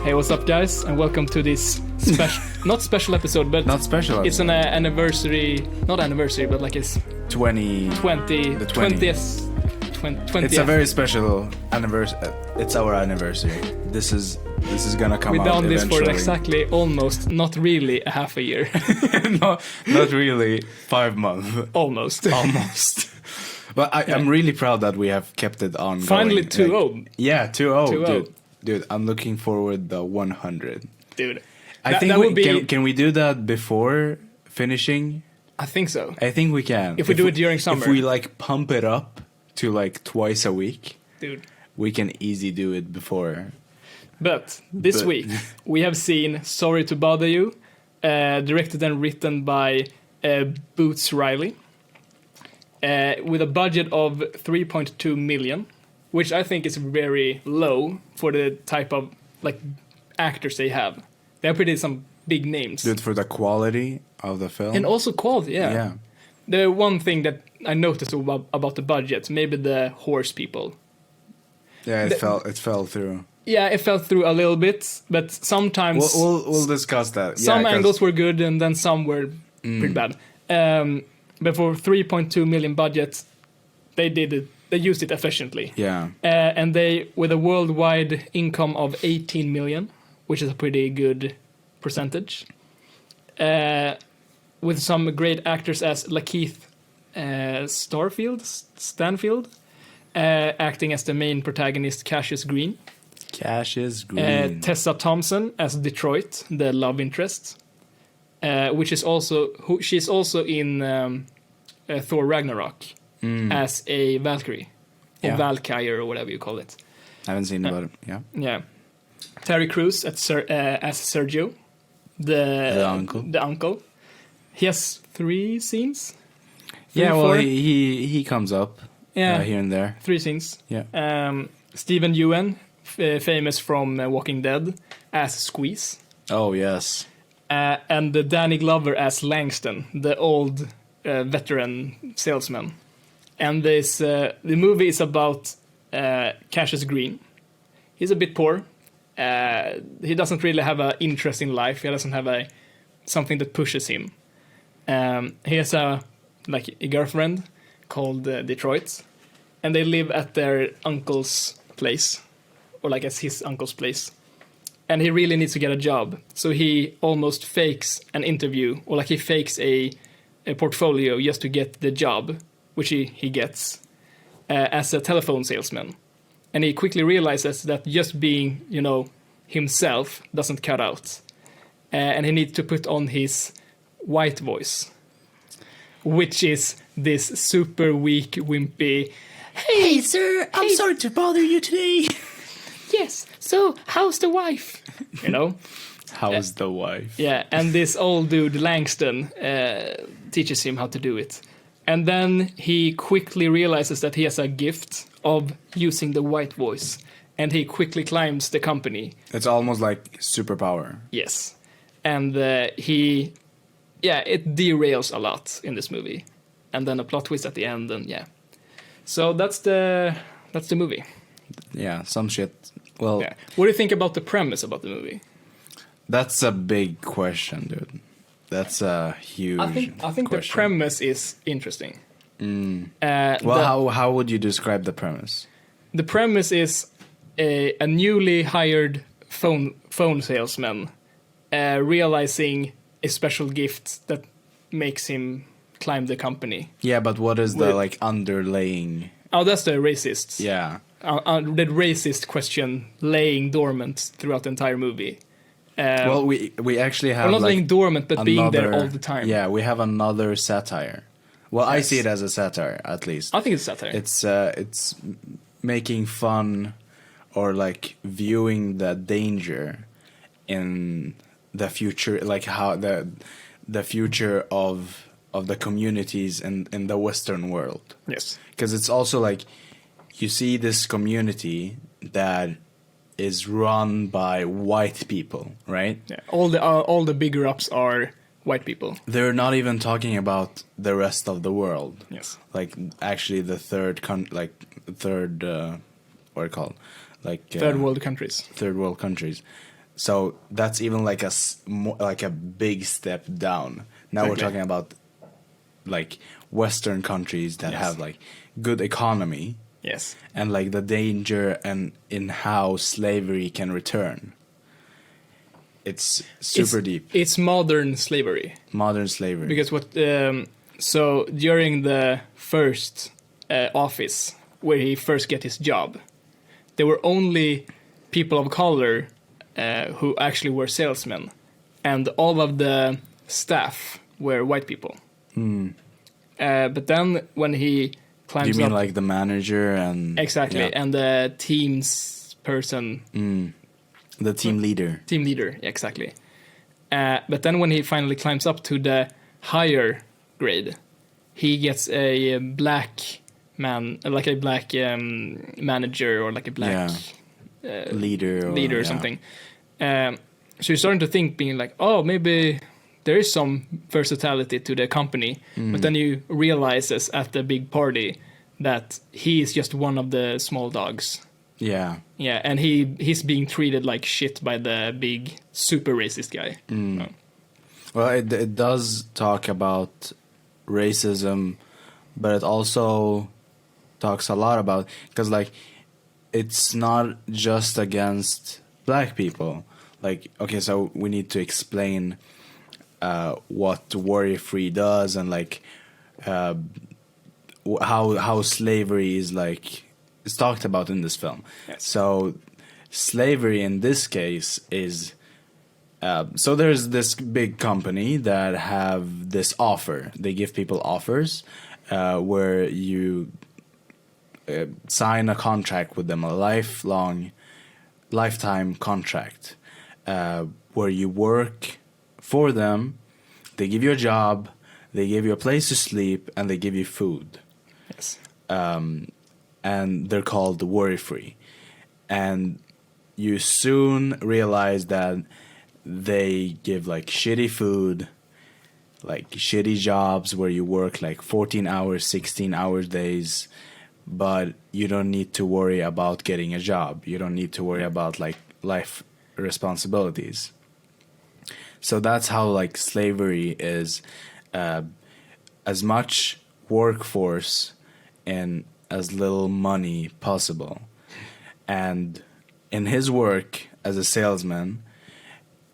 Hey, what's up, guys, and welcome to this not special episode, but not special. It's an anniversary, not anniversary, but like it's 20th. 20th. It's a very special anniversary. It's our anniversary. This is gonna come out. We've done this eventually. for exactly almost, not really a half a year. not really 5 months. Almost. But I'm really proud that we have kept it on. Finally, 2-0. Like, yeah, 2-0, dude. I'm looking forward to 100. Dude, I think that would be... Can we do that before finishing? I think so. I think we can. If we do it during summer. If we like pump it up to like twice a week, dude, we can easily do it before. But this week we have seen Sorry to Bother You, directed and written by Boots Riley, with a budget of 3.2 million, which I think is very low for the type of like actors they have. They're pretty some big names. Dude, for the quality of the film. And also quality, yeah. The one thing that I noticed about the budget, maybe the horse people. Yeah, it fell through. Yeah, it fell through a little bit, but sometimes... We'll discuss that. Some angles were good, and then some were pretty bad. But for 3.2 million budget, they did it. They used it efficiently. Yeah. And they, with a worldwide income of 18 million, which is a pretty good percentage, with some great actors as Lakeith Stanfield, acting as the main protagonist, Cassius Green. Tessa Thompson as Detroit, the love interest, which is also she's also in Thor Ragnarok as a Valkyrie, or Valkyrie, or whatever you call it. I haven't seen about it. Yeah. Terry Crews as Sergio, the uncle. He has 3 scenes. Well, he comes up here and there. 3 scenes. Yeah. Stephen Ewan, famous from Walking Dead, as Squeeze. Oh, yes. And Danny Glover as Langston, the old veteran salesman. And the movie is about Cassius Green. He's a bit poor. He doesn't really have an interesting life. He doesn't have something that pushes him. He has a girlfriend called Detroit, and they live at their uncle's place, or like at his uncle's place. And he really needs to get a job, so he almost fakes an interview, or like he fakes a portfolio just to get the job, which he gets as a telephone salesman. And he quickly realizes that just being, himself doesn't cut out. And he needs to put on his white voice, which is this super weak, wimpy, "Hey, sir, I'm sorry to bother you today." Yes, so how's the wife? How's the wife? Yeah, and this old dude, Langston, teaches him how to do it. And then he quickly realizes that he has a gift of using the white voice. And he quickly climbs the company. It's almost like superpower. Yes. And it derails a lot in this movie. And then a plot twist at the end, and So that's the movie. Yeah, some shit. Well, what do you think about the premise about the movie? That's a big question, dude. That's a huge I think the premise is interesting. How would you describe the premise? The premise is a newly hired phone salesman realizing a special gift that makes him climb the company. Yeah, but what is the underlaying? Oh, that's the racist. Yeah. The racist question laying dormant throughout the entire movie. Well, we actually have not laying dormant, but being there all the time. Yeah, we have another satire. Well, yes. I see it as a satire, at least. I think it's satire. It's making fun or viewing the danger in the future, how the future of the communities in the Western world. Yes, because it's also you see this community that is run by white people, right? Yeah, all the bigger ups are white people. They're not even talking about the rest of the world. Yes, actually the third what are it called? third world countries. Third world countries. So that's even like like a big step down. Now we're talking about like Western countries that have like good economy. Yes. And like the danger and in how slavery can return. It's super deep. It's modern slavery. Modern slavery. Because so during the first office where he first get his job, there were only people of color who actually were salesmen, and all of the staff were white people. But then when he climbs up... Do you mean like the manager and... Exactly, and the team's person... The team leader. Team leader, exactly. But then when he finally climbs up to the higher grade, he gets a black man, like a black manager or like a black leader or something. So you're starting to think, being like, oh, maybe there is some versatility to the company. But then you realize at the big party that he is just one of the small dogs. Yeah. Yeah, and he's being treated like shit by the big super racist guy. Well, it does talk about racism, but it also talks a lot about, because like it's not just against black people. Like, okay, so we need to explain what worry-free does, and like how slavery is like, it's talked about in this film. Yes. So slavery in this case is so there's this big company that have this offer. They give people offers where you sign a contract with them, a lifetime contract, where you work for them. They give you a job, they give you a place to sleep, and they give you food. Yes. And they're called worry-free. And you soon realize that they give like shitty food, like shitty jobs where you work like 14 hours, 16 hours days, but you don't need to worry about getting a job. You don't need to worry about like life responsibilities. So that's how like slavery is as much workforce and as little money possible. And in his work as a salesman,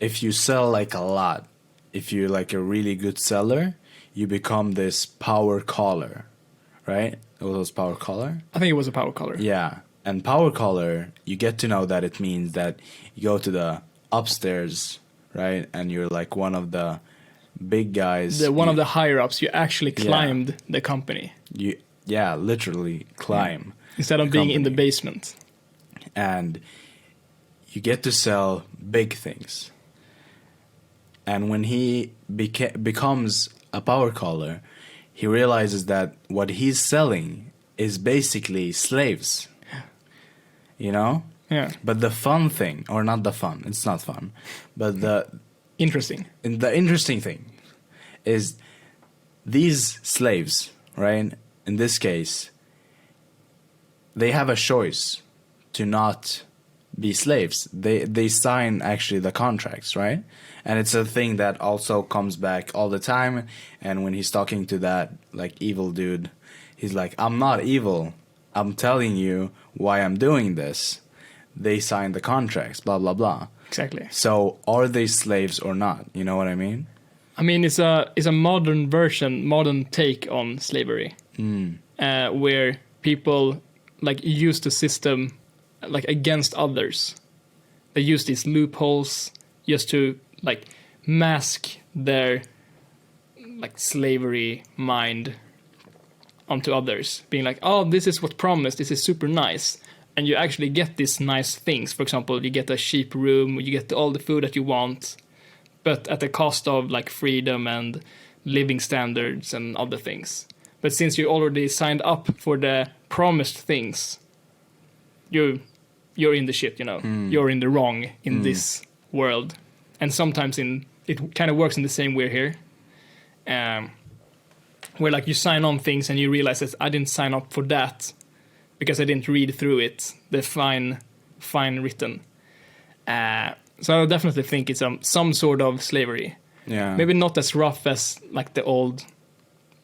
if you sell like a lot, if you're like a really good seller, you become this power caller, right? It was power caller? I think it was a power caller. Yeah. And power caller, you get to know that it means that you go to the upstairs, right? And you're like one of the big guys. One of the higher ups. You actually climbed the company. Yeah, literally climb. Instead of being in the basement. And you get to sell big things. And when he becomes a power caller, he realizes that what he's selling is basically slaves. You know? Yeah. But the fun thing, or not the fun, it's not fun, but the interesting thing is these slaves, right? In this case, they have a choice to not be slaves. They sign actually the contracts, right? And it's a thing that also comes back all the time. And when he's talking to that like evil dude, he's like, I'm not evil. I'm telling you why I'm doing this. They signed the contracts, blah, blah, blah. Exactly. So are they slaves or not? You know what I mean? I mean, it's a modern take on slavery. Where people like use the system like against others. They use these loopholes just to like mask their like slavery mind onto others, being like, oh, this is what's promised, this is super nice, and you actually get these nice things. For example, you get a cheap room, you get all the food that you want, but at the cost of like freedom and living standards and other things. But since you already signed up for the promised things, you're in the shit, you know. You're in the wrong in this world. And sometimes it kind of works in the same way here. Where like you sign on things and you realize that I didn't sign up for that because I didn't read through it, the fine written. So I definitely think it's some sort of slavery. Yeah. Maybe not as rough as like the old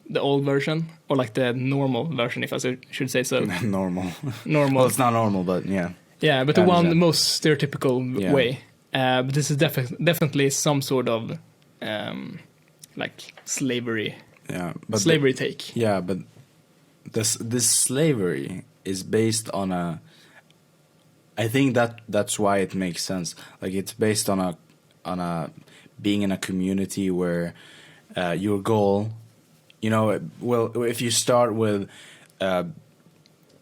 version, or like the normal version, if I should say so. Normal. Normal. Well, it's not normal, but yeah. Yeah, but I the understand. most stereotypical Yeah. way. But this is definitely some sort of like slavery. Yeah. But Slavery take. yeah, but this slavery is based on I think that's why it makes sense. Like, it's based on a being in a community where your goal, well, if you start with a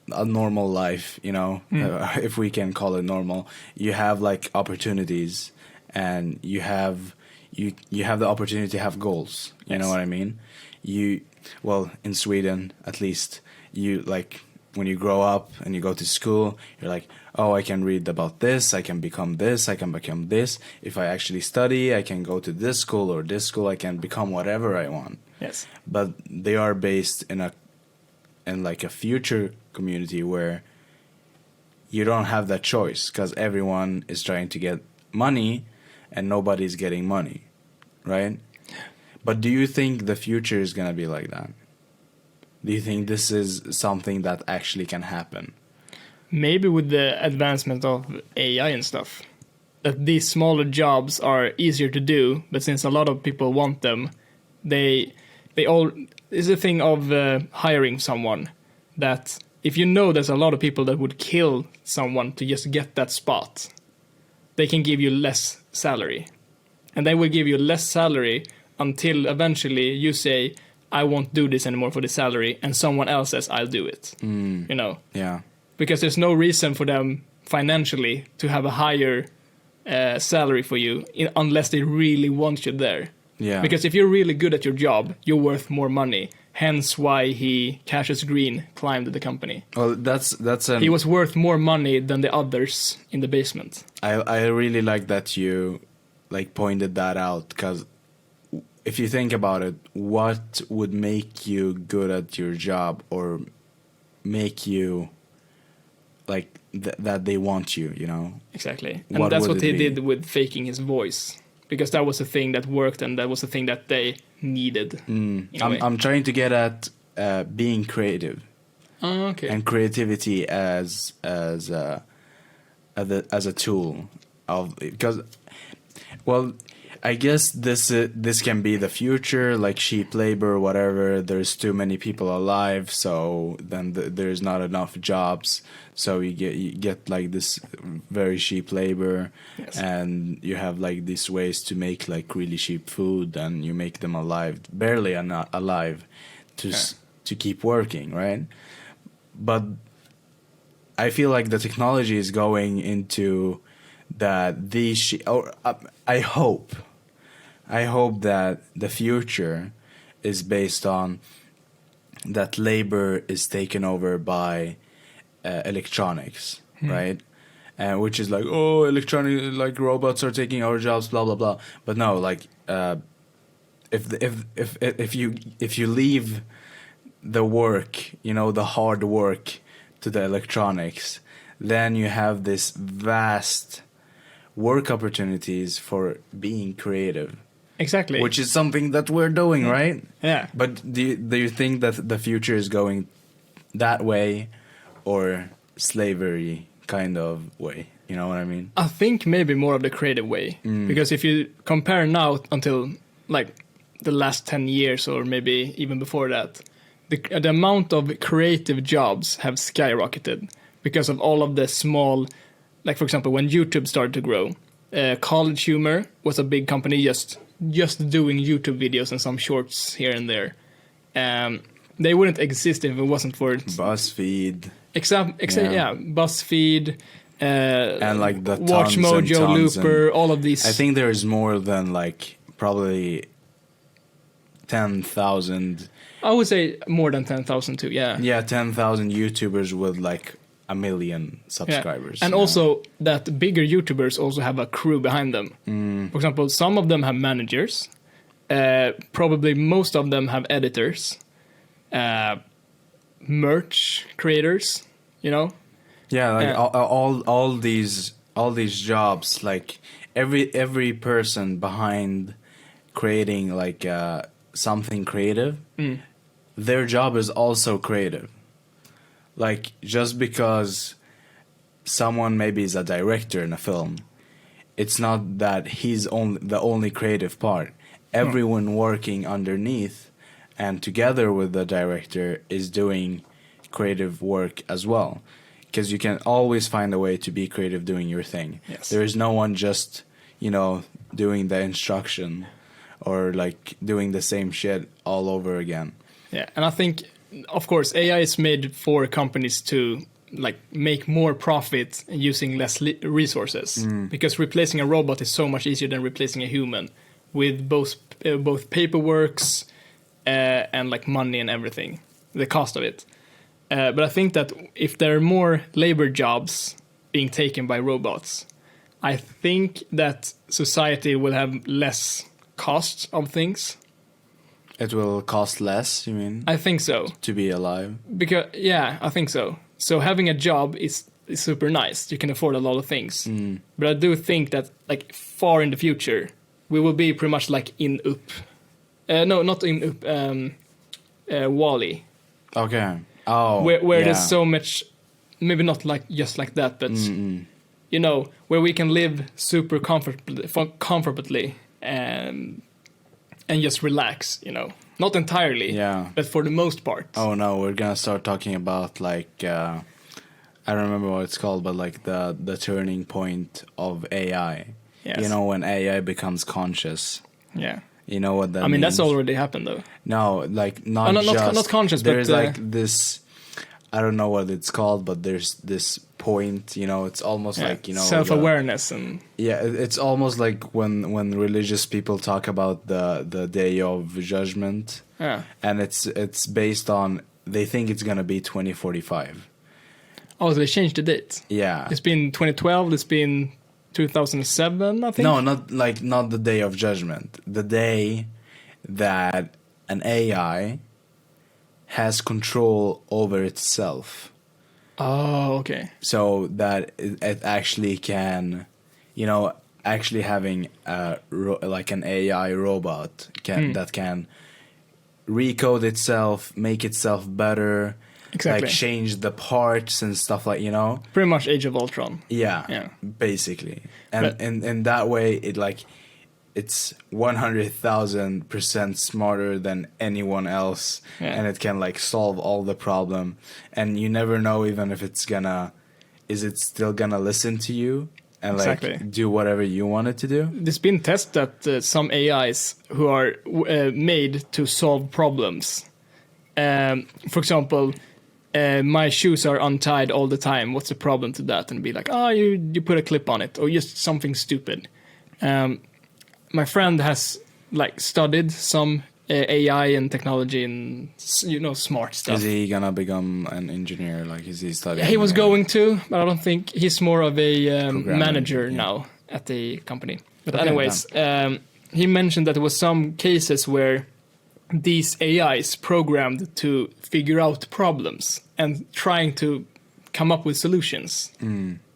normal life, if we can call it normal, you have like opportunities, and you have the opportunity to have goals. You know what I mean? Well, in Sweden at least, you like, when you grow up and you go to school, you're like, oh, I can read about this, I can become this, I can become this. If I actually study, I can go to this school or this school, I can become whatever I want. Yes. But they are based in like a future community where you don't have that choice, because everyone is trying to get money and nobody's getting money, right? But do you think the future is gonna be like that? Do you think this is something that actually can happen? Maybe with the advancement of AI and stuff, that these smaller jobs are easier to do, but since a lot of people want them, they all is a thing of hiring someone, that if you know there's a lot of people that would kill someone to just get that spot, they can give you less salary. And they will give you less salary until eventually you say, I won't do this anymore for the salary, and someone else says, I'll do it. Yeah. Because there's no reason for them financially to have a higher salary for you unless they really want you there. Yeah. Because if you're really good at your job, you're worth more money. Hence why Cassius Green climbed the company. Well, He was worth more money than the others in the basement. I really like that you like pointed that out, because if you think about it, what would make you good at your job, or make you like that they want you, Exactly. And What that's would what it he be? did with faking his voice. Because that was a thing that worked, and that was a thing that they needed. in a way. I'm trying to get at being creative. Oh, okay. And creativity as a tool of, because, well, I guess this can be the future, like cheap labor, whatever. There's too many people alive, so then there's not enough jobs, so you get like this very cheap labor. Yes. And you have like these ways to make like really cheap food, and you make them alive, barely alive, to keep working, right? But I feel like the technology is going into that I hope that the future is based on that labor is taken over by electronics, right? Which is like, oh, electronic, like robots are taking our jobs, blah blah blah. But no, like if you leave the work, the hard work, to the electronics, then you have this vast work opportunities for being creative. Exactly. Which is something that we're doing, right? Yeah. But do you think that the future is going that way, or slavery kind of way? You know what I mean? I think maybe more of the creative way. Because if you compare now until like the last 10 years, or maybe even before that, the amount of creative jobs have skyrocketed because of all of the small, like for example, when YouTube started to grow, College Humor was a big company just doing YouTube videos and some shorts here and there. They wouldn't exist if it wasn't for BuzzFeed. BuzzFeed, and like the Watch tons and Mojo, tons Looper, and all of these. I think there is more than like probably 10,000. I would say more than 10,000 too, yeah. Yeah, 10,000 YouTubers with like 1 million subscribers. And also that bigger YouTubers also have a crew behind them. For example, some of them have managers. Probably most of them have editors. Merch creators, Yeah, like all all these jobs, like every person behind creating like something creative, their job is also creative. Like, just because someone maybe is a director in a film, it's not that he's the only creative part. Everyone working underneath and together with the director is doing creative work as well. Because you can always find a way to be creative doing your thing. Yes. There is no one just, doing the instruction or like doing the same shit all over again. Yeah, and I think, of course, AI is made for companies to like make more profit using less resources. Because replacing a robot is so much easier than replacing a human, with both paperworks and like money and everything, the cost of it. But I think that if there are more labor jobs being taken by robots, I think that society will have less costs of things. It will cost less, you mean? I think so. To be alive? Because, yeah, I think so. So having a job is super nice. You can afford a lot of things. But I do think that, like, far in the future, we will be pretty much like in Up. No, not in Up. Wall-E. Okay. Oh, where yeah. there's so much, maybe not like just like that, but where we can live super comfortably and just relax, not entirely, but for the most part. Oh no, we're gonna start talking about like I don't remember what it's called, but like the turning point of AI. Yes. When AI becomes conscious. Yeah. You know what that means? I mean, that's already happened, though. No, like not conscious, there's but like this. I don't know what it's called, but there's this point. It's almost like self-awareness and it's almost like when religious people talk about the day of judgment. Yeah. And it's based on, they think it's gonna be 2045. Oh, so they changed the date. Yeah. It's been 2012. It's been 2007, I think. No, not the day of judgment. The day that an AI has control over itself. Oh, okay. So that it actually can, actually having like an AI robot that can recode itself, make itself better. Exactly. Like change the parts and stuff like, Pretty much Age of Ultron. Yeah. Basically. And in that way, it's 100,000% smarter than anyone else. Yeah. And it can like solve all the problem. And you never know even if is it still gonna listen to you and Exactly. like do whatever you want it to do? There's been tests that some AIs who are made to solve problems. For example, my shoes are untied all the time. What's the problem to that? And be like, you put a clip on it, or just something stupid. My friend has like studied some AI and technology and smart stuff. Is he gonna become an engineer? Like, is he studying? He was going to, but I don't think he's more of a manager yeah. now at the company. But Okay, anyways, he mentioned that there was some cases where these AIs programmed to figure out problems and trying to come up with solutions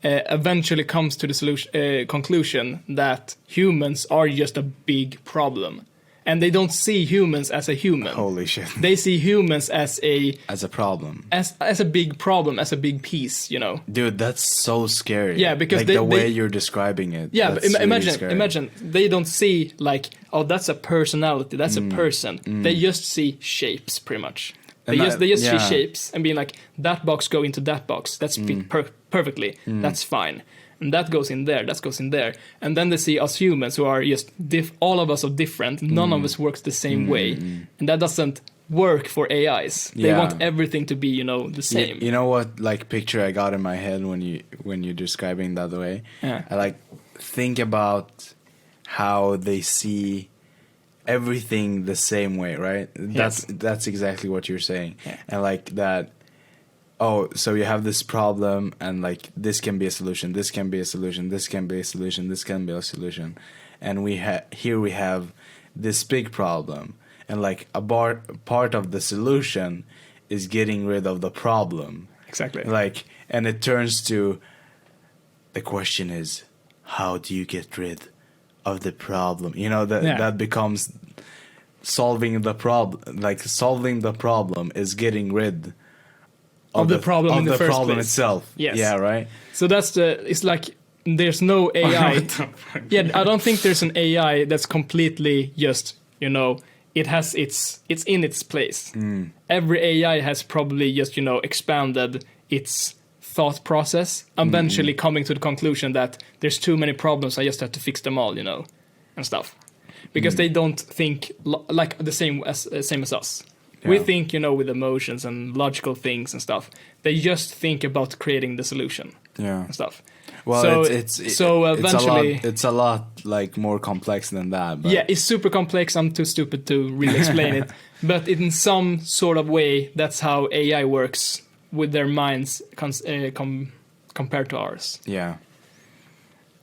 eventually comes to the conclusion that humans are just a big problem. And they don't see humans as a human. Holy shit. They see humans as a problem. As a big problem, as a big piece, Dude, that's so scary. Yeah, because like the way you're describing it. Yeah, but really imagine they don't see like, oh, that's a personality, that's a person. They just see shapes, pretty much. They just see shapes and being like, that box go into that box. That's fit perfectly. That's fine. And that goes in there, that goes in there. And then they see us humans who are just all of us are different. None of us works the same way. And that doesn't work for AIs. They want everything to be, the same. You know what like picture I got in my head when you're describing that way? Yeah. I like think about how they see everything the same way, right? Yes. That's exactly what you're saying. Yeah. And like that, so you have this problem and like this can be a solution, this can be a solution, this can be a solution, this can be a solution. And here we have this big problem, and like a part of the solution is getting rid of the problem. Exactly. Like, and it turns to the question is, how do you get rid of the problem? You know, that becomes solving the problem. Like solving the problem is getting rid of the problem in the first problem place. itself. Yes. Yeah, right. So it's like there's no AI. Yeah, I don't think there's an AI that's completely just, you know, it's in its place. Every AI has probably just, you know, expanded its thought process, eventually coming to the conclusion that there's too many problems, I just have to fix them all, you know, and stuff. Because they don't think like the same as us. Yeah. We think, you know, with emotions and logical things and stuff. They just think about creating the solution. Yeah. And stuff. Well, so eventually it's a lot like more complex than that. But yeah, it's super complex. I'm too stupid to really explain it. But in some sort of way, that's how AI works with their minds compared to ours. Yeah.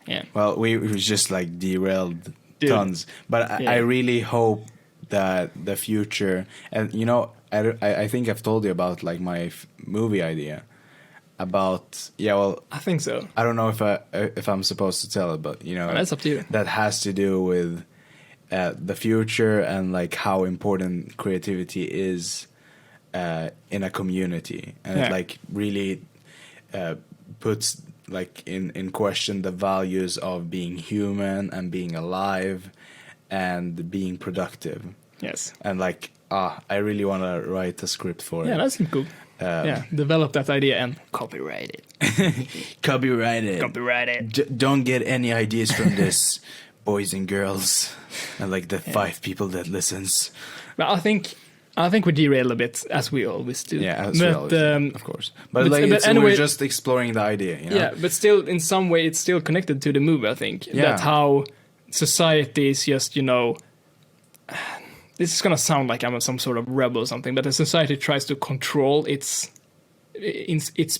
Yeah. Well, we just like derailed tons. But I really hope that the future, and you know, I think I've told you about like my movie idea. About I think so. I don't know if I'm supposed to tell it, but you know, that's up to you. That has to do with the future and like how important creativity is in a community, and it like really puts like in question the values of being human and being alive and being productive. Yes. And like I really want to write a script for it. Yeah, that's cool. Develop that idea and copyright it. Copyright it. Don't get any ideas from this, boys and girls, and like the 5 people that listens. But I think we derail a bit, as we always do. Yeah, as we always do, of course. But anyway, we're just exploring the idea, you know? Yeah, but still, in some way, it's still connected to the movie, I think. Yeah. That how society is just, you know... This is going to sound like I'm some sort of rebel or something, but the society tries to control its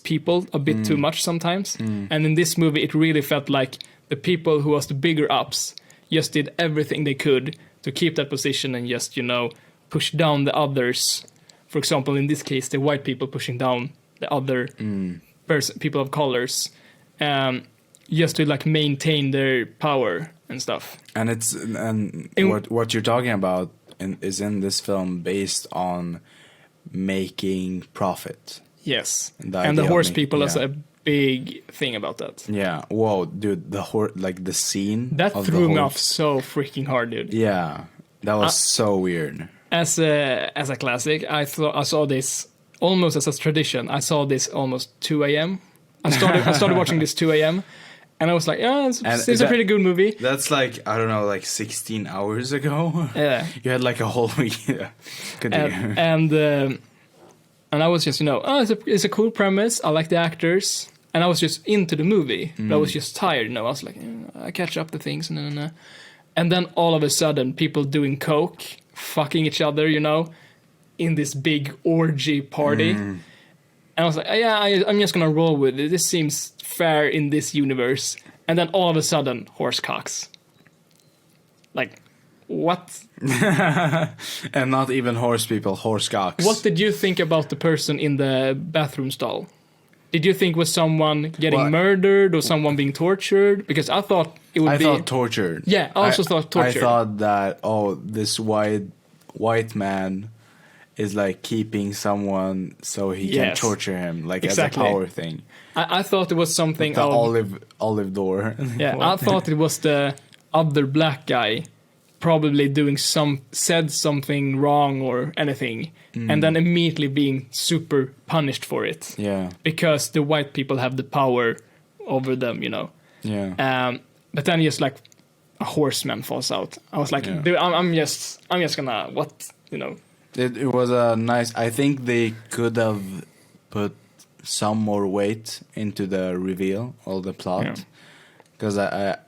people a bit too much sometimes. And in this movie, it really felt like the people who was the bigger ups just did everything they could to keep that position and just, you know, push down the others. For example, in this case, the white people pushing down the other people of colors, just to like maintain their power and stuff. And what you're talking about is in this film based on making profit. Yes, and the horse people is a big thing about that. Yeah, whoa, dude, the scene that threw me off so freaking hard, dude. Yeah, that was so weird. As a classic, I saw this almost as a tradition. I saw this almost 2 a.m. I started watching this 2 a.m. And I was like, yeah, it's a pretty good movie. That's like, I don't know, like 16 hours ago. Yeah. You had like a whole week. Yeah. And I was just, you know, it's a cool premise. I like the actors. And I was just into the movie. But I was just tired, you know. I was like, I catch up the things. And then all of a sudden, people doing coke, fucking each other, you know, in this big orgy party. And I was like, I'm just going to roll with it. This seems fair in this universe. And then all of a sudden, horse cocks. Like, what? And not even horse people, horse cocks. What did you think about the person in the bathroom stall? Did you think was someone getting murdered or someone being tortured? Because I thought it would be... I thought tortured. Yeah, I also thought tortured. I thought that, this white man is like keeping someone so he can torture him, like as a power thing. I thought it was something the olive door. Yeah, I thought it was the other black guy probably said something wrong or anything, and then immediately being super punished for it. Yeah, because the white people have the power over them, you know. Yeah. But then just like a horseman falls out. I was like, dude, I'm just gonna what, you know. It was a nice. I think they could have put some more weight into the reveal or the plot, because I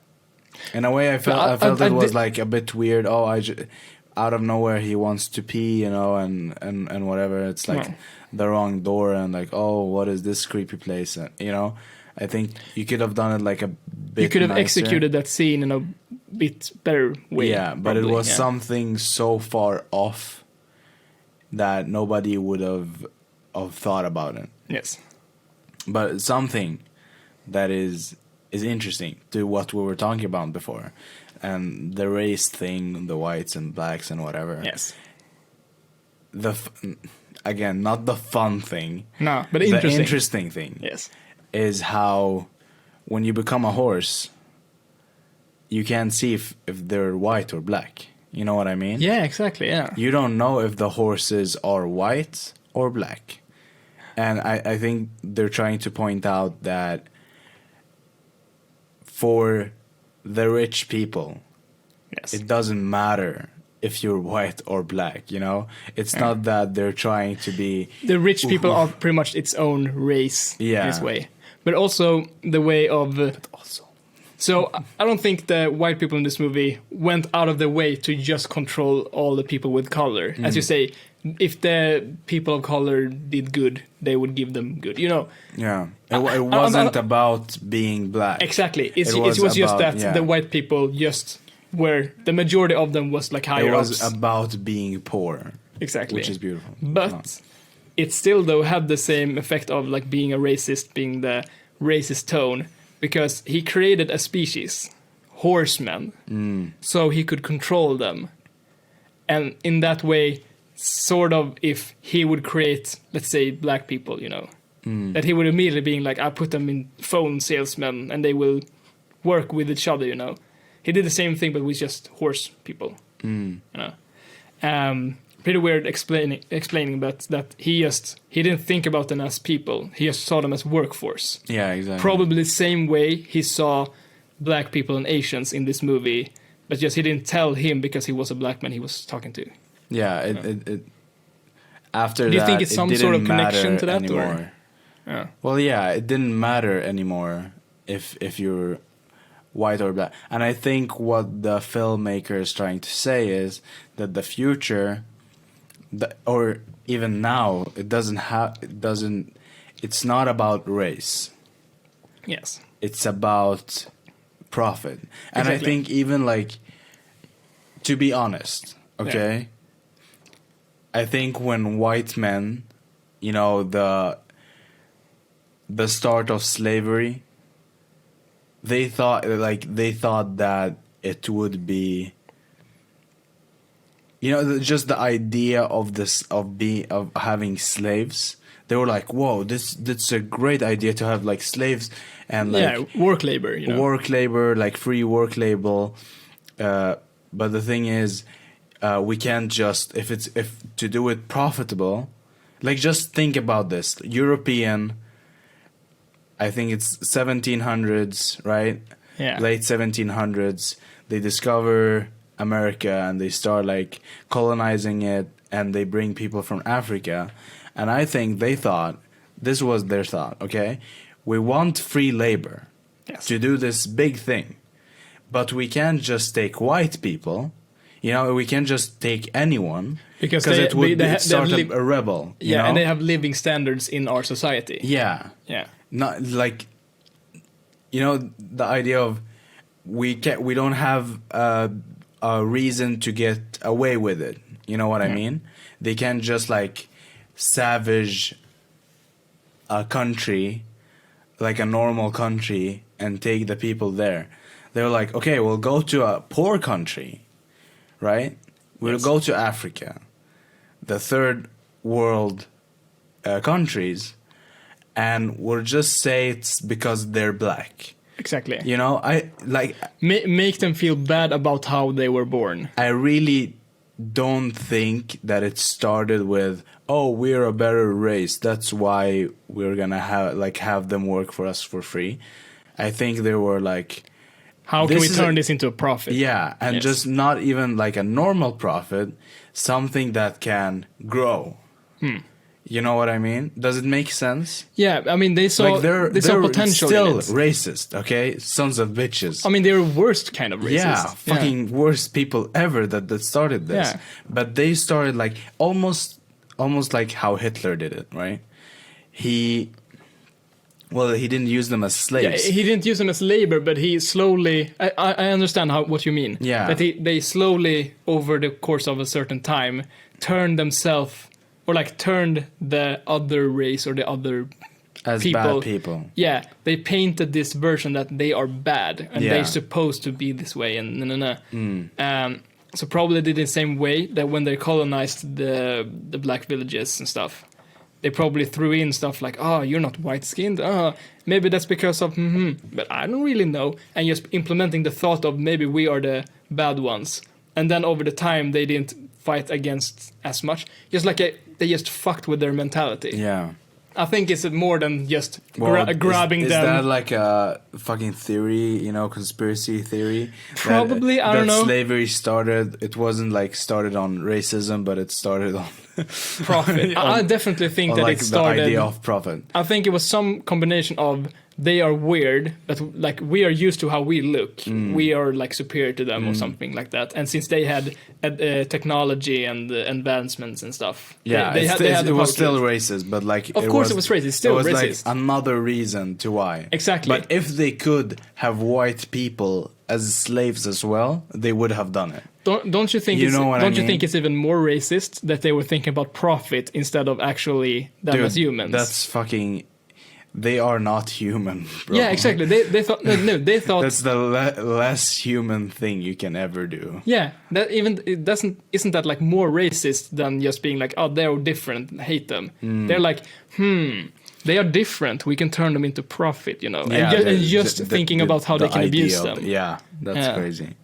in a way I felt it was like a bit weird. Out of nowhere he wants to pee, you know, and whatever. It's like the wrong door, and like, what is this creepy place? And, you know, I think you could have done it like a bit. You could have nicer. executed that scene in a bit better way. Yeah, but it was something so far off that nobody would have thought about it. Yes. But something that is is interesting to what we were talking about before, and the race thing, the whites and blacks and whatever. Yes. Again, not the fun thing. No, but The interesting. interesting thing Yes. is how when you become a horse, you can't see if they're white or black. You know what I mean? Yeah, exactly. Yeah. You don't know if the horses are white or black. And I think they're trying to point out that for the rich people, Yes. it doesn't matter if you're white or black, you know? It's not that they're trying to be... The rich people are pretty much its own race in Yeah. this way. But also the way of... Also. So I don't think the white people in this movie went out of their way to just control all the people with color. As you say, if the people of color did good, they would give them good, you know? Yeah. It wasn't about being black. Exactly. It was was just about- that yeah. the white people just were... The majority of them was like higher It was ups. about being poor. Exactly. Which is beautiful. But it still, though, had the same effect of like being a racist, being the racist tone, because he created a species, horsemen, so he could control them. And in that way, sort of, if he would create, let's say, black people, you know, that he would immediately be like, I put them in phone salesmen and they will work with each other, you know. He did the same thing, but with just horse people, you know. Pretty weird explaining that he didn't think about them as people. He just saw them as workforce. Yeah, exactly. Probably the same way he saw black people and Asians in this movie, but just he didn't tell him because he was a black man he was talking to. Yeah, it after that, Do you think it's it some didn't sort of connection matter to that, or? anymore. Yeah. Well, yeah, it didn't matter anymore if you're white or black. And I think what the filmmaker is trying to say is that the future, or even now, it's not about race. Yes. It's about profit. And Exactly. I think even like, to be honest, okay, I think when white men, you know, the start of slavery, they thought that it would be, you know, just the idea of this of having slaves. They were like, "Whoa, that's a great idea to have like slaves and like work labor, you know. work labor, like free work labor." But the thing is, we can't just if to do it profitable. Like, just think about this: European. I think it's 1700s, right? Yeah. Late 1700s. They discover America and they start like colonizing it, and they bring people from Africa. And I think they thought, this was their thought, okay? We want free labor to do this big thing. But we can't just take white people. You know, we can't just take anyone. Because it would start a rebel. You know? And they have living standards in our society. Yeah. Yeah. Not like, you know, the idea of we don't have a reason to get away with it. You know what I mean? They can't just like savage a country, like a normal country, and take the people there. They were like, okay, we'll go to a poor country, right? We'll go to Africa, the third world countries, and we'll just say it's because they're black. Exactly. You know, I like make them feel bad about how they were born. I really don't think that it started with, oh, we're a better race, that's why we're gonna have them work for us for free. I think they were like, how can we turn this into a profit? Yeah, and just not even like a normal profit, something that can grow. You know what I mean? Does it make sense? Yeah, I mean, they saw they're potential still in it. racist, okay? Sons of bitches. I mean, they're worst kind of racist. Yeah, fucking worst people ever that started this. Yeah. But they started like almost like how Hitler did it, right? He didn't use them as slaves. Yeah, he didn't use them as labor, but he slowly... I understand what you mean. Yeah. That they slowly, over the course of a certain time, turned themselves... Or like turned the other race or the other as people. bad people. Yeah, they painted this version that they are bad and they're supposed to be this way and so probably did it the same way that when they colonized the black villages and stuff, they probably threw in stuff like, oh, you're not white-skinned. Oh, maybe that's because of, but I don't really know. And just implementing the thought of maybe we are the bad ones. And then over the time, they didn't fight against as much. Just like they just fucked with their mentality. Yeah. I think it's more than just grabbing is them. Is that like a fucking theory, conspiracy theory? Probably, I don't know. That slavery started, it wasn't like started on racism, but it started on... profit. I definitely think that like it started... the idea of profit. I think it was some combination of they are weird, but like we are used to how we look. We are like superior to them or something like that. And since they had technology and advancements and stuff, it was still racist, but like of course it was racist. It's still racist. Like another reason to why. Exactly. But if they could have white people as slaves as well, they would have done it. Don't you think? You think it's even more racist that they were thinking about profit instead of actually them as humans? That's fucking. They are not human, bro. Yeah, exactly. They thought they thought that's the less human thing you can ever do. Yeah, that even isn't that like more racist than just being like, oh, they're different, hate them. They're like, they are different. We can turn them into profit, Yeah, and just thinking about how they can abuse them. Yeah, that's crazy.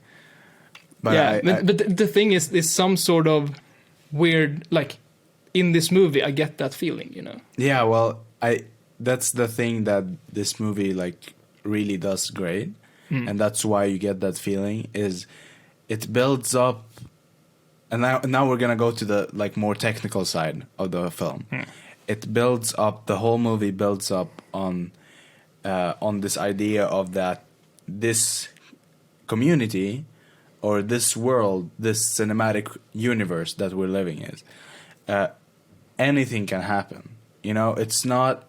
But but the thing is some sort of weird, like in this movie, I get that feeling, Yeah, well, that's the thing that this movie like really does great, and that's why you get that feeling. Is it builds up, and now we're gonna go to the like more technical side of the film. It builds up. The whole movie builds up on this idea of that this community or this world, this cinematic universe that we're living in, anything can happen. It's not.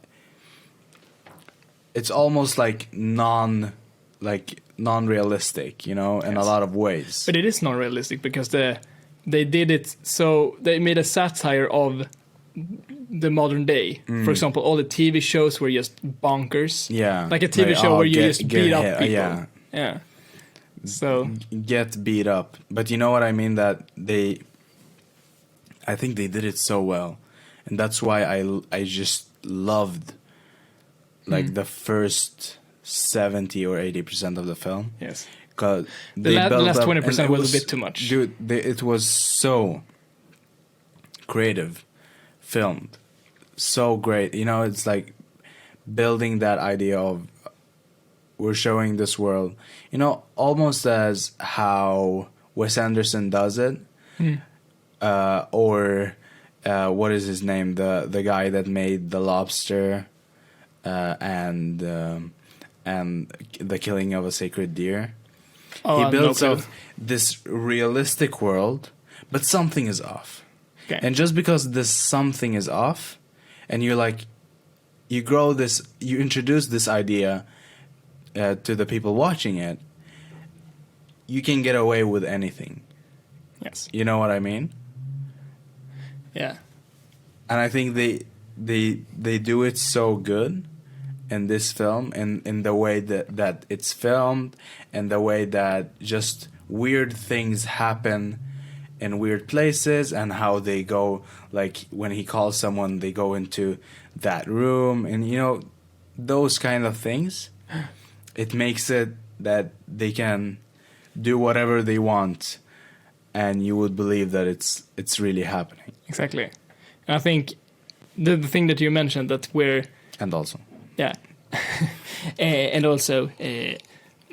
It's almost like non-realistic, in a lot of ways. But it is non-realistic because they did it so they made a satire of the modern day. For example, all the TV shows were just bonkers. Yeah, like a TV show where you just beat up people. Yeah. So get beat up, but you know what I mean. That I think they did it so well, and that's why I just loved. Like the first 70 or 80% of the film. Yes. Because the last 20% was a bit too much. Dude, it was so creative, filmed, so great. It's like building that idea of we're showing this world, almost as how Wes Anderson does it, or what is his name? The guy that made The Lobster. And the Killing of a Sacred Deer. He builds up this realistic world, but something is off. Okay. And just because this something is off, and you introduce this idea to the people watching it, you can get away with anything. Yes. You know what I mean? Yeah. And I think they do it so good in this film, in the way that it's filmed, and the way that just weird things happen in weird places, and how they go, like when he calls someone, they go into that room, and those kind of things. It makes it that they can do whatever they want, and you would believe that it's really happening. Exactly. And I think the thing that you mentioned that we're... And also. Yeah. And also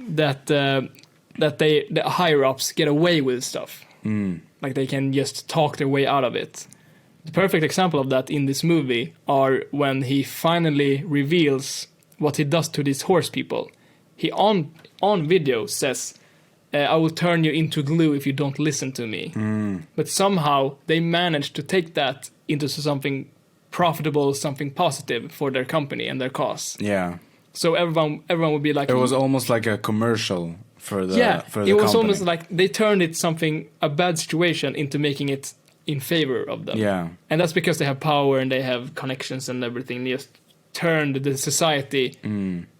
that the higher-ups get away with stuff. Like they can just talk their way out of it. The perfect example of that in this movie are when he finally reveals what he does to these horse people. He on video says, I will turn you into glue if you don't listen to me. But somehow they managed to take that into something profitable, something positive for their company and their cause. Yeah. So everyone would be like... It was almost like a commercial for the it was company. Almost like they turned a bad situation into making it in favor of them. Yeah. And that's because they have power and they have connections and everything. They just turned the society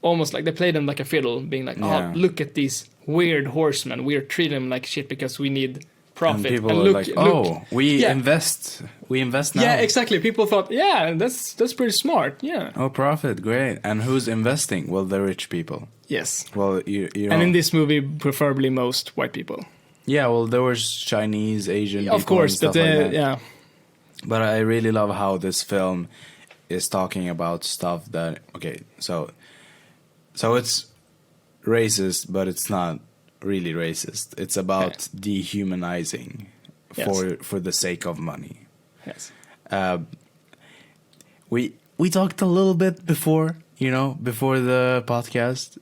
almost like they played them like a fiddle, being like, Yeah. oh, look at these weird horsemen. We are treating them like shit because we need profit. And people were like, we Yeah. invest now. Yeah, exactly. People thought, yeah, that's pretty smart. Yeah. Oh, profit, great. And who's investing? Well, the rich people. Yes. Well, you And in this movie, preferably most white people. yeah, well, there was Chinese, Asian people, Of course, and stuff but like that. yeah. But I really love how this film is talking about stuff that so it's racist, but it's not really racist. It's about dehumanizing for the sake of money. Yes. We talked a little bit before the podcast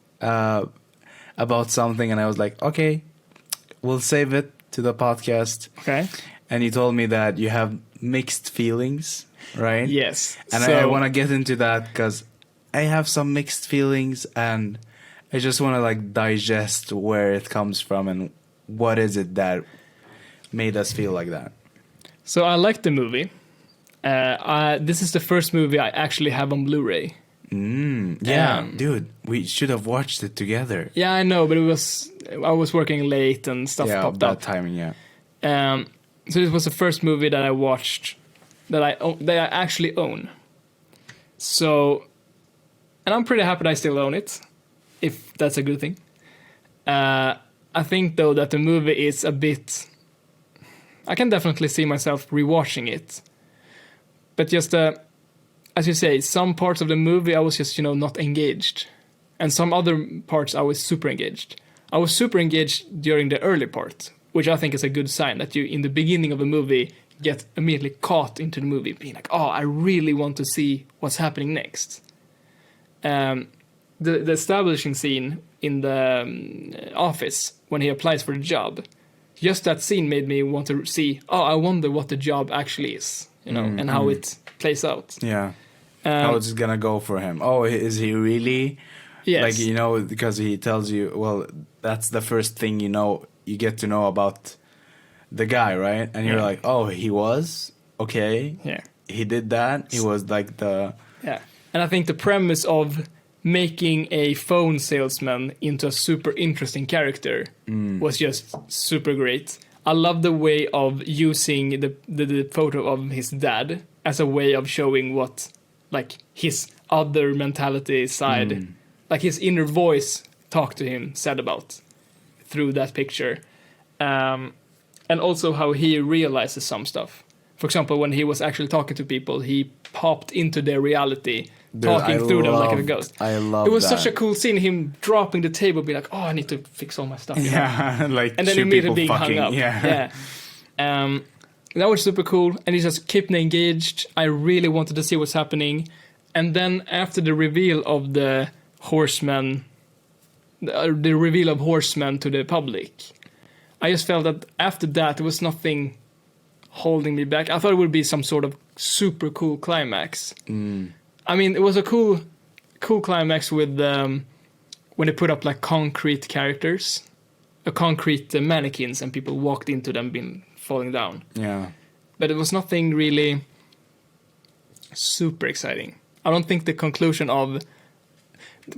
about something, and I was like, okay, we'll save it to the podcast. Okay. And you told me that you have mixed feelings, right? Yes. And I want to get into that because I have some mixed feelings, and I just want to like digest where it comes from and what is it that made us feel like that. So I like the movie. This is the first movie I actually have on Blu-ray. Yeah, dude, we should have watched it together. Yeah, I know, but I was working late and stuff popped that up. timing, yeah. So this was the first movie that I watched that I actually own. So, and I'm pretty happy that I still own it, if that's a good thing. I think though that the movie is a bit. I can definitely see myself rewatching it, but just as you say, some parts of the movie I was just not engaged, and some other parts I was super engaged. I was super engaged during the early part, which I think is a good sign that you in the beginning of the movie get immediately caught into the movie, being like, oh, I really want to see what's happening next. The establishing scene in the office when he applies for the job, just that scene made me want to see, oh, I wonder what the job actually is, and how it plays out. Yeah. How it's gonna go for him. Oh, is he really? Yes. Like, because he tells you, well, that's the first thing you get to know about the guy, right? And you're like, oh, he was? Okay. Yeah. He did that? He was like the... Yeah. And I think the premise of making a phone salesman into a super interesting character was just super great. I love the way of using the photo of his dad as a way of showing what, like, his other mentality side, like his inner voice talked to him, said about through that picture. And also how he realizes some stuff. For example, when he was actually talking to people, he popped into their reality, talking through them like a ghost. I love it was that. such a cool scene, him dropping the table, be like, oh, I need to fix all my stuff. Yeah, like and then two immediately people being fucking, hung up. yeah. That was super cool, and he just kept me engaged. I really wanted to see what's happening. And then after the reveal of the horseman, the reveal of horsemen to the public, I just felt that after that there was nothing holding me back. I thought it would be some sort of super cool climax. I mean, it was a cool climax with when they put up like concrete characters, concrete mannequins, and people walked into them being falling down. Yeah. But it was nothing really super exciting. I don't think the conclusion of,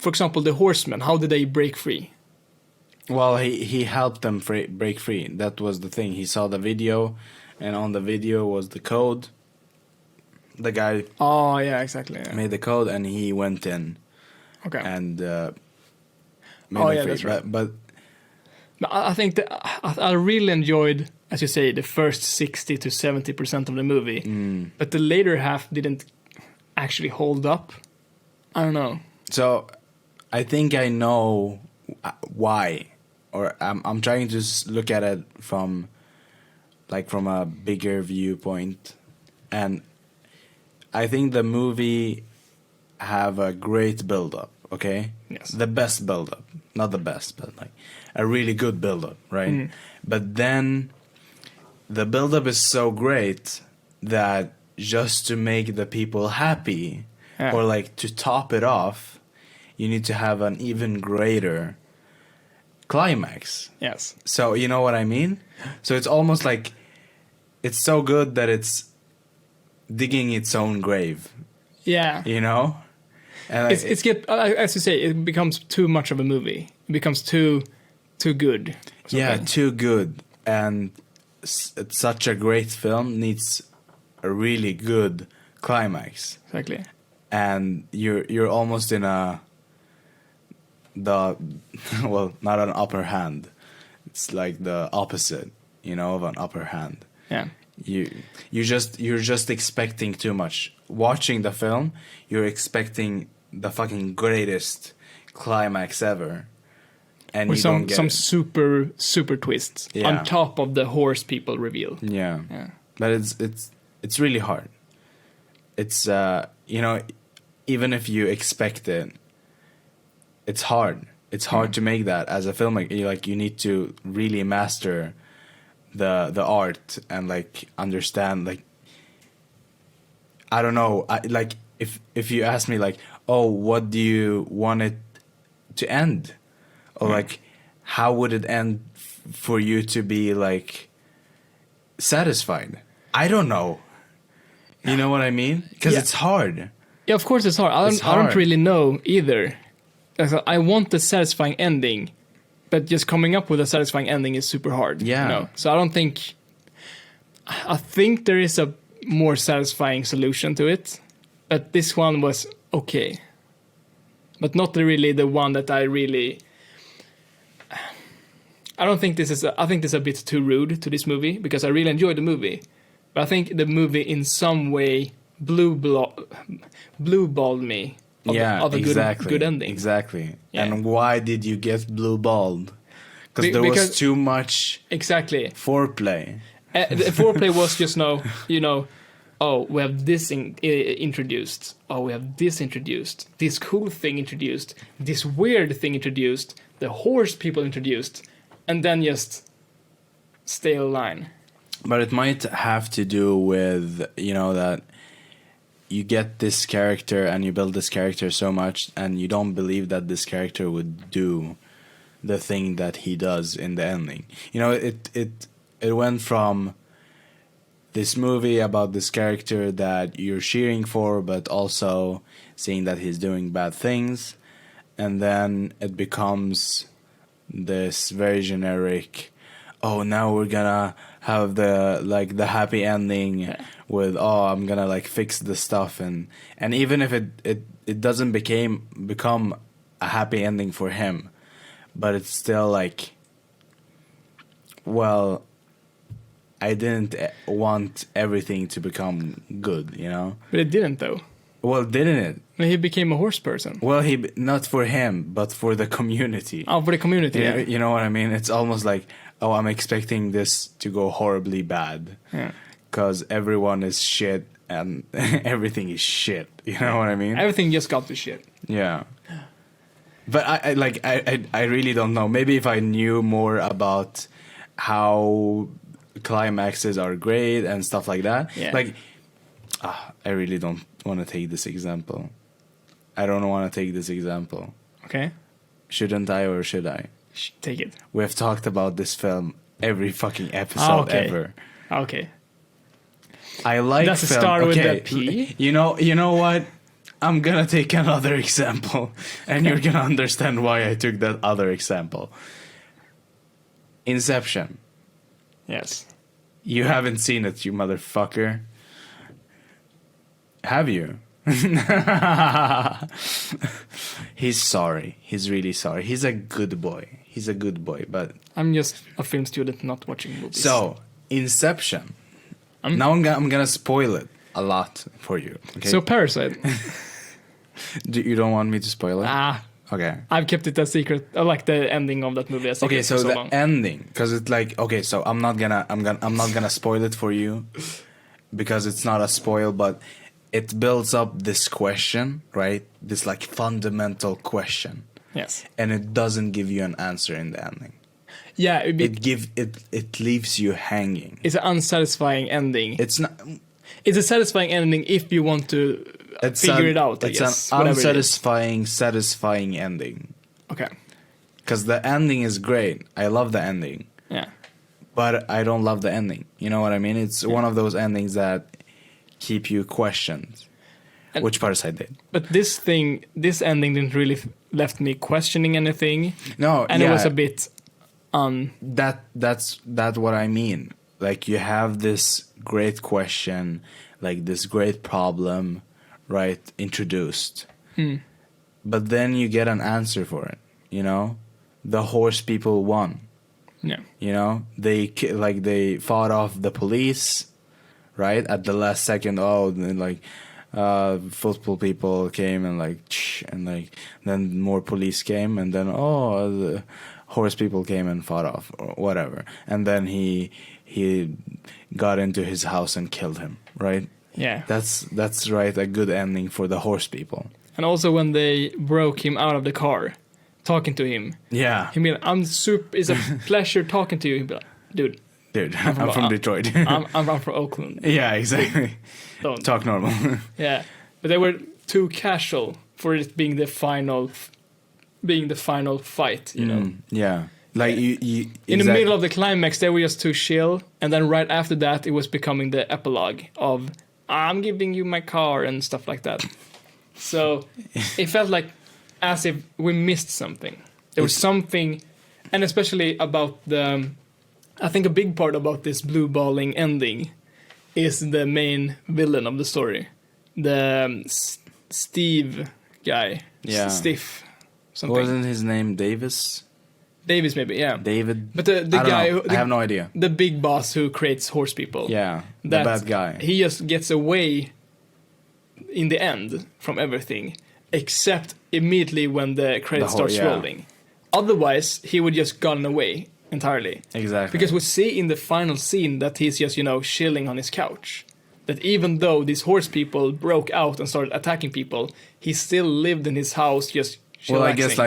for example, the horsemen, how did they break free? Well, he helped them break free. That was the thing. He saw the video, and on the video was the code. The guy Oh, yeah, exactly. Yeah. made the code, and he went in Okay. and made Oh, them yeah, free. that's right. But I think that I really enjoyed, as you say, the first 60 to 70% of the movie. But the later half didn't actually hold up. I don't know. so I think I know why, or I'm trying to look at it from a bigger viewpoint, and I think the movie have a great build-up. Okay, Yes. the best build-up, not the best, but like a really good build-up, right? But then the build-up is so great that just to make the people happy, or like to top it off, you need to have an even greater climax. Yes. So you know what I mean? So it's almost like it's so good that it's digging its own grave, Yeah. you know? And as you say, it becomes too much of a movie. It becomes too good. or yeah, something. too good. And such a great film needs a really good climax. Exactly. And you're almost in the well, not an upper hand. It's like the opposite, of an upper hand. Yeah. You're just expecting too much. Watching the film, you're expecting the fucking greatest climax ever, and Or you don't some get it. super twists Yeah. on top of the horse people reveal. Yeah. Yeah. But it's really hard. It's even if you expect it, it's hard. It's hard to make that as a filmmaker. You need to really master the art and understand I don't know. If you ask me oh, what do you want it to end, or how would it end for you to be satisfied? I don't know. You know what I mean? Because Yeah. it's hard. Yeah, of course it's hard. I It's don't hard. really know either. I want the satisfying ending, but just coming up with a satisfying ending is super hard. Yeah. So I think there is a more satisfying solution to it, but this one was okay. But not really the one that I really... I don't think this is... I think this is a bit too rude to this movie, because I really enjoyed the movie. But I think the movie in some way blue-balled me of a exactly. good ending. Exactly. Yeah. And why did you get blue-balled? Because there was too much Exactly. foreplay. The foreplay was just oh, we have this introduced. Oh, we have this introduced. This cool thing introduced. This weird thing introduced. The horse people introduced. And then just stale line. But it might have to do with, that you get this character and you build this character so much and you don't believe that this character would do the thing that he does in the ending. It went from this movie about this character that you're cheering for, but also seeing that he's doing bad things, and then it becomes this very generic, oh, now we're gonna have the happy ending with, oh, I'm gonna fix the stuff, and even if it doesn't become a happy ending for him, but it's still well, I didn't want everything to become good, But it didn't, though. Well, didn't it? He became a horse person. Well, not for him, but for the community. Oh, for the community, yeah. You know what I mean? It's almost oh, I'm expecting this to go horribly bad. Yeah. Because everyone is shit and everything is shit. You know what I mean? Everything just got to shit. Yeah. But I really don't know. Maybe if I knew more about how climaxes are great and stuff like that. Yeah. I really don't want to take this example. I don't want to take this example. Okay. Shouldn't I, or should I? Take it. We have talked about this film every fucking episode ever. Okay. I like Does it film. start with Okay, the P? You know what? I'm gonna take another example, and you're gonna understand why I took that other example. Inception. Yes. You haven't seen it, you motherfucker. Have you? He's sorry. He's really sorry. He's a good boy. But I'm just a film student not watching movies. so Inception. Now I'm gonna spoil it a lot for you. Okay. So Parasite. You don't want me to spoil it? Okay. I've kept it a secret. I like the ending of that movie a secret Okay, so for the long. ending, because it's okay, so I'm not gonna spoil it for you, because it's not a spoil, but it builds up this question, right? This fundamental question, Yes. and it doesn't give you an answer in the ending. Yeah, It leaves you hanging. it's an unsatisfying ending. It's not. It's a satisfying ending if you want to figure it out, I It's guess. an whatever it is. satisfying ending. Okay. Because the ending is great. I love the ending. Yeah. But I don't love the ending. You know what I mean? It's one of those endings that keep you questioned. Which Parasite did. But this ending didn't really left me questioning anything. No, and yeah, it was a bit that's what I mean. Like, you have this great question, like this great problem, right, introduced. But then you get an answer for it, you know? The horse people won. Yeah. You know? They fought off the police, right? At the last second, then football people came and then more police came, and then the horse people came and fought off or whatever. And then he got into his house and killed him, right? Yeah. That's right, a good ending for the horse people. And also when they broke him out of the car, talking to him. Yeah. He'd be like, it's a pleasure talking to you. He'd be like, dude, I'm from Detroit. I'm from Oakland. Yeah, exactly. Don't talk normal. Yeah, but they were too casual for it being the final fight, you know. Yeah. Like you in the middle of the climax, they were just too chill, and then right after that, it was becoming the epilogue of "I'm giving you my car" and stuff like that. So it felt like as if we missed something. There was something, and especially about I think a big part about this blue balling ending is the main villain of the story, the Steve guy. Yeah. Stiff. Something. Wasn't his name Davis? Davis, maybe, yeah. David? But the guy... I have no idea. The big boss who creates horse people. Yeah, the bad guy. He just gets away in the end from everything, except immediately when the credits starts rolling. Otherwise, he would just gone away entirely. Exactly. Because we see in the final scene that he's just, chilling on his couch. That even though these horse people broke out and started attacking people, he still lived in his house just chillaxing. Well, I guess,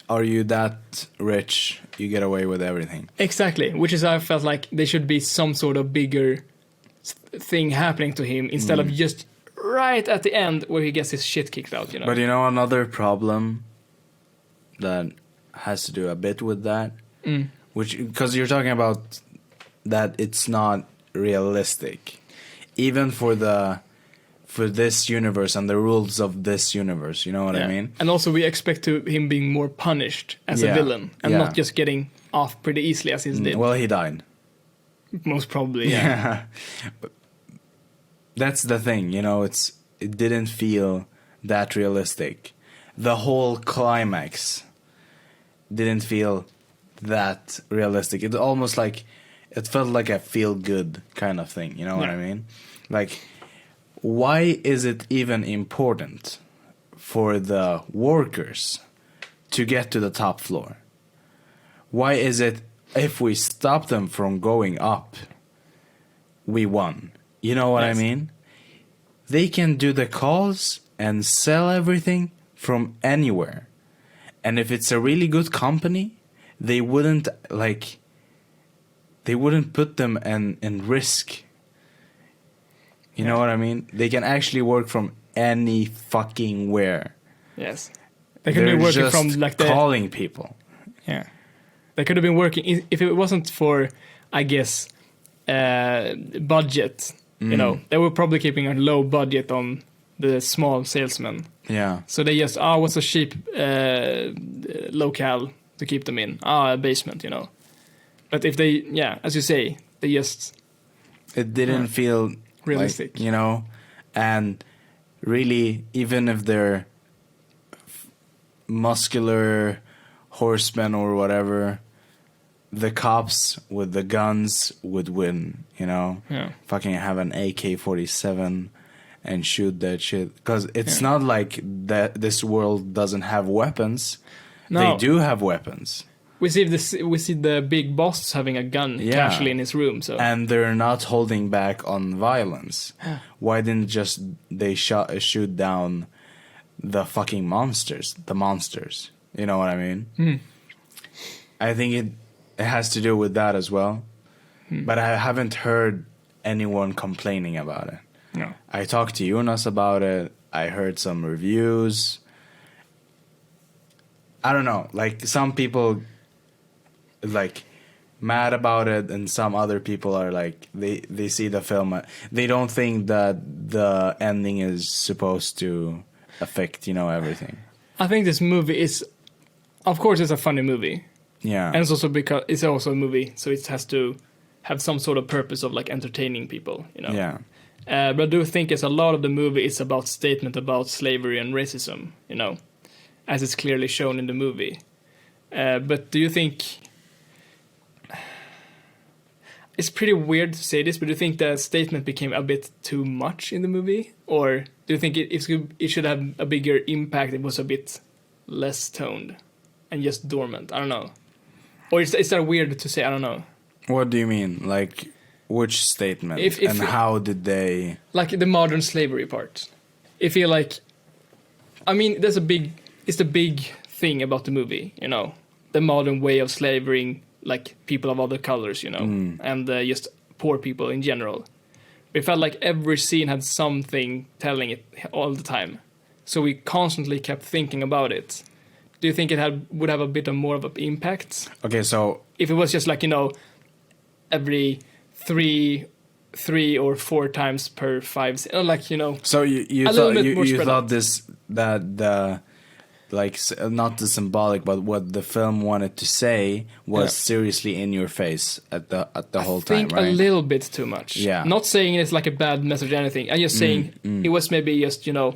are you that rich, you get away with everything. Exactly, which is I felt like there should be some sort of bigger thing happening to him instead of just right at the end where he gets his shit kicked out, But another problem that has to do a bit with that, which, because you're talking about that it's not realistic, even for this universe and the rules of this universe, you know what I mean? And also we expect him being more punished as a villain and not just getting off pretty easily as he did. Well, he died. Most probably, yeah. But that's the thing, it didn't feel that realistic. The whole climax didn't feel that realistic. It almost it felt like a feel-good kind of thing, you know what I mean? Like, why is it even important for the workers to get to the top floor? Why is it if we stop them from going up, we won? You know what I mean? They can do the calls and sell everything from anywhere. And if it's a really good company, they wouldn't put them in risk. You know what I mean? They can actually work from any fucking where. Yes. They could be working just from calling people. Yeah. They could have been working if it wasn't for, I guess, budget. They were probably keeping a low budget on the small salesmen. Yeah. So they just what's a cheap locale to keep them in? A basement, But if they, as you say, they just it didn't feel realistic, and really, even if they're muscular horsemen or whatever, the cops with the guns would win, fucking have an AK-47 and shoot that shit, because it's not like that this world doesn't have weapons. No. They do have weapons. We see the big boss having a gun casually in his room, and they're not holding back on violence. Why didn't they shoot down the fucking monsters? The monsters, you know what I mean? I think it has to do with that as well, but I haven't heard anyone complaining about it. No. I talked to Jonas about it. I heard some reviews. I don't know, some people mad about it, and some other people are like they see the film, they don't think that the ending is supposed to affect, you know, everything. I think this movie is, of course, it's a funny movie, Yeah. and it's also because it's also a movie, so it has to have some sort of purpose of like entertaining people, you know. Yeah. But I do think it's a lot of the movie is about statement about slavery and racism, you know, as it's clearly shown in the movie. But do you think it's pretty weird to say this? But do you think the statement became a bit too much in the movie, or do you think it should have a bigger impact? It was a bit less toned and just dormant. I don't know. Or is that weird to say? I don't know. What do you mean? Like, which statement? If and how did they... Like the modern slavery part. If you like... I mean, it's the big thing about the movie, you know. The modern way of slavering, like, people of other colors, you know. And just poor people in general. It felt like every scene had something telling it all the time. So we constantly kept thinking about it. Do you think it would have a bit of more of an impact? Okay, so... If it was just like, you know... every three or four times per 5, like, you know. So you thought this, that the, like, not the symbolic, but what the film wanted to say was seriously in your face at the whole time, right? I think a little bit too much. Yeah. Not saying it's like a bad message or anything. I'm just saying it was maybe just, you know,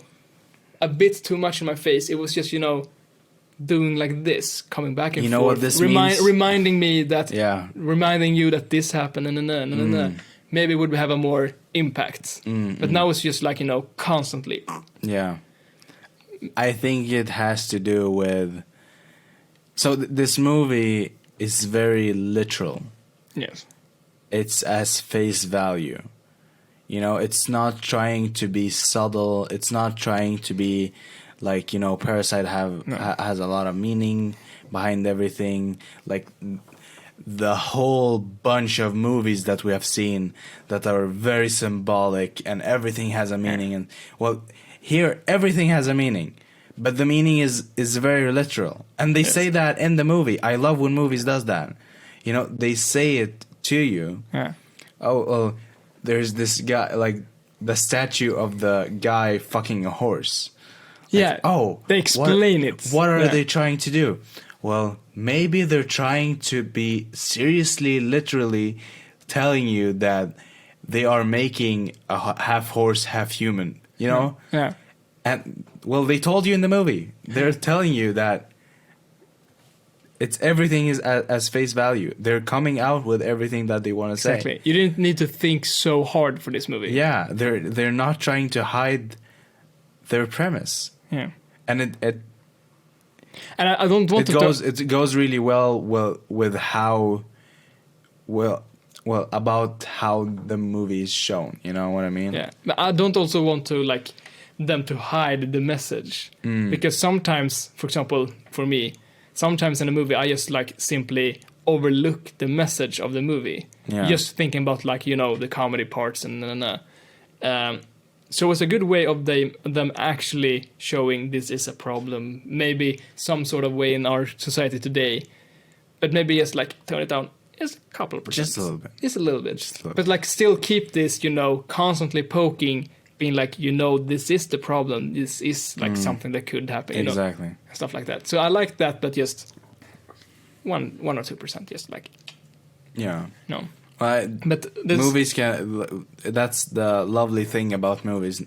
a bit too much in my face. It was just, you know, doing like this, coming back and forth. You know what this means? Reminding me that, reminding you that this happened, and maybe it would have a more impact. But now it's just like, you know, constantly. Yeah. I think it has to do with... So this movie is very literal. Yes. It's as face value. You know, it's not trying to be subtle. It's not trying to be... Like, you know, Parasite has a lot of meaning behind everything. Like, the whole bunch of movies that we have seen that are very symbolic and everything has a meaning. And, well, here, everything has a meaning. But the meaning is very literal. And they say that in the movie. I love when movies does that. You know, they say it to you. Yeah. Oh, there's this guy, like, the statue of the guy fucking a horse. Yeah. Like, they explain it. What are they trying to do? Well, maybe they're trying to be seriously, literally telling you that they are making a half horse, half human, you know? Yeah. And, well, they told you in the movie. They're telling you that everything is as face value. They're coming out with everything that they want to say. Exactly. You didn't need to think so hard for this movie. Yeah, they're not trying to hide their premise. Yeah. And and I don't want it goes really well with how about how the movie is shown, you know what I mean? Yeah. But I don't also want to like them to hide the message. Because sometimes, for example, for me, sometimes in a movie I just like simply overlook the message of the movie. Yeah. Just thinking about like, you know, the comedy parts and so it's a good way of them actually showing this is a problem, maybe some sort of way in our society today, but maybe just like tone it down just a couple of percent. Just a little bit. Just a little bit. But like still keep this, you know, constantly poking, being like, you know, this is the problem. This is like something that could happen. You exactly. know, stuff like that. So I like that, but just 1 or 2%, just like, yeah. No. But movies can. That's the lovely thing about movies.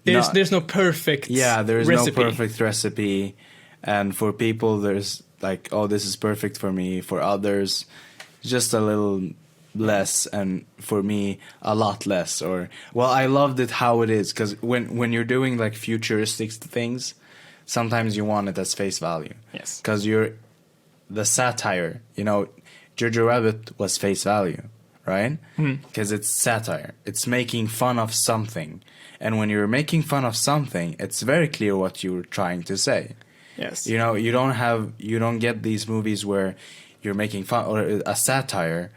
There's no perfect. Yeah, there is recipe. no perfect recipe, and for people, there's like, oh, this is perfect for me. For others, just a little less, and for me, a lot less. Or well, I loved it how it is, because when you're doing like futuristic things, sometimes you want it as face value. Yes. Because you're the satire. You know, Jojo Rabbit was face value. Right? Because it's satire. It's making fun of something. And when you're making fun of something, it's very clear what you're trying to say. Yes. You know, you don't get these movies where you're making fun, or a satire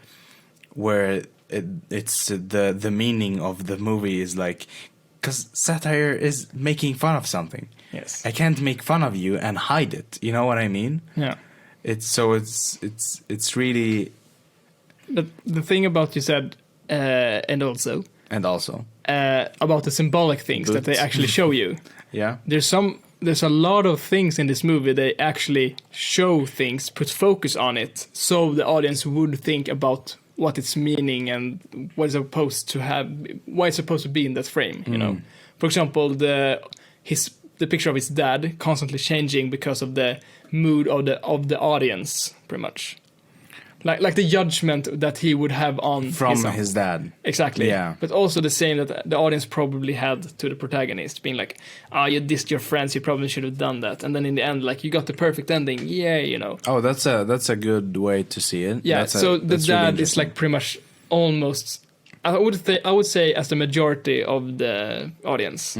where it's the meaning of the movie is like, because satire is making fun of something. Yes. I can't make fun of you and hide it. You know what I mean? Yeah. It's really But the thing about you said, and also about the symbolic things that they actually show you. Yeah. There's a lot of things in this movie they actually show things, put focus on it, so the audience would think about what its meaning and what it's supposed to have, why it's supposed to be in that frame. You know, for example, the picture of his dad constantly changing because of the mood of the audience, pretty much. Like the judgment that he would have on from his dad. Exactly. Yeah. But also the same that the audience probably had to the protagonist, being like, you dissed your friends, you probably should have done that. And then in the end, like, you got the perfect ending. Yay, you know. Oh, that's a good way to see it. Yeah, so the dad really is like pretty much almost, I would say as the majority of the audience.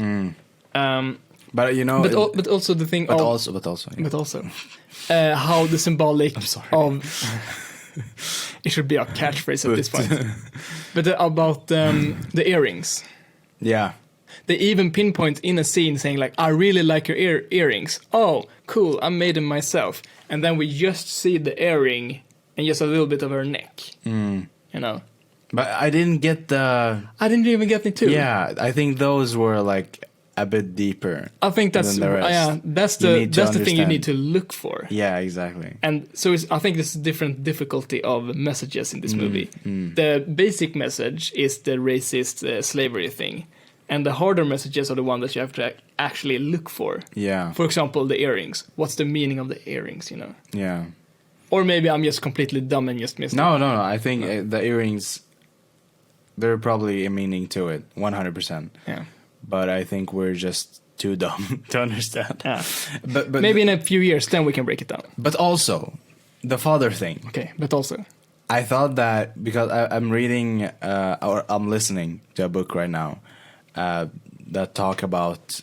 But you know, but also the thing but of, also yeah. how the symbolic I'm sorry. of it should be a catchphrase at this point. But about the earrings. Yeah. They even pinpoint in a scene saying like, I really like your earrings. Oh, cool, I made them myself. And then we just see the earring and just a little bit of her neck. You know. But I didn't get the... I didn't even get it too. Yeah, I think those were like a bit deeper. I think that's than the rest. that's the thing you need to look for. Yeah, exactly. And so I think there's a different difficulty of messages in this movie. The basic message is the racist slavery thing. And the harder messages are the one that you have to actually look for. Yeah. For example, the earrings. What's the meaning of the earrings, you know? Yeah. Or maybe I'm just completely dumb and just missed it. No. I think the earrings, there are probably a meaning to it, 100%. Yeah. But I think we're just too dumb to understand. Yeah. But maybe in a few years, then we can break it down. But also, the father thing. Okay, but also. I thought that because I'm reading or I'm listening to a book right now that talk about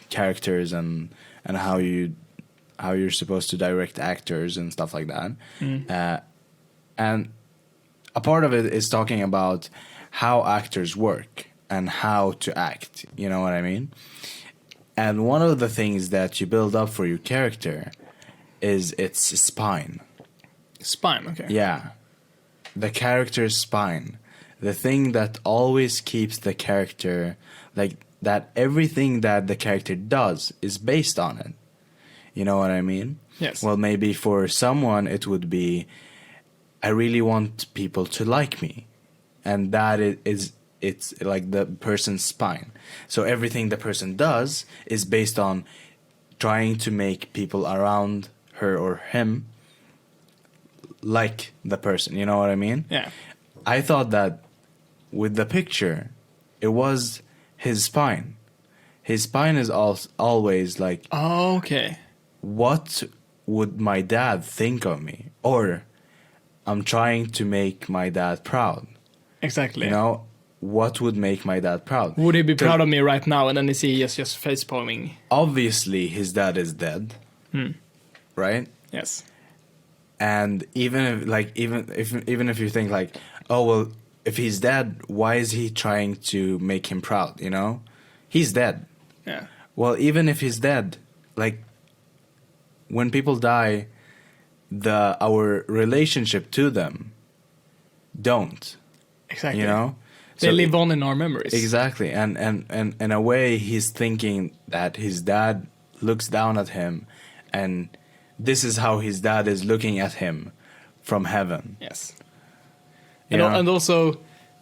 characters and how you're supposed to direct actors and stuff like that. And a part of it is talking about how actors work and how to act. You know what I mean? And one of the things that you build up for your character is its spine. Spine, okay. Yeah. The character's spine. The thing that always keeps the character, like that everything that the character does is based on it. You know what I mean? Yes. Well, maybe for someone it would be, I really want people to like me. And that it's like the person's spine. So everything the person does is based on trying to make people around her or him like the person. You know what I mean? Yeah. I thought that with the picture, it was his spine. His spine is always like, Oh, okay. what would my dad think of me? Or I'm trying to make my dad proud. Exactly. You know, what would make my dad proud? Would he be proud of me right now? And then is he just face palming? Obviously, his dad is dead, right? Yes. And even if you think like, oh well, if he's dead, why is he trying to make him proud? You know, he's dead. Yeah. Well, even if he's dead, like when people die, our relationship to them don't. Exactly. You know, they live on in our memories. Exactly, and in a way, he's thinking that his dad looks down at him, and this is how his dad is looking at him from heaven. Yes. And also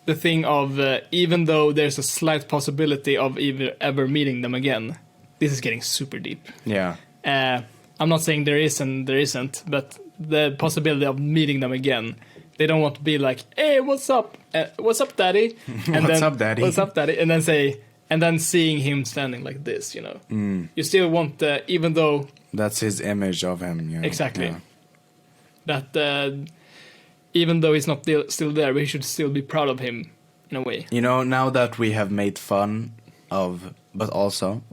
the thing of even though there's a slight possibility of ever meeting them again, this is getting super deep. Yeah. I'm not saying there is and there isn't, but the possibility of meeting them again. They don't want to be like, "Hey, what's up? What's up, Daddy?" And What's up, Daddy? What's up, Daddy? And then seeing him standing like this, you know. You still want, even though that's his image of him. You know? Exactly. Yeah. That even though he's not still there, we should still be proud of him in a way. You know, now that we have made fun of, but also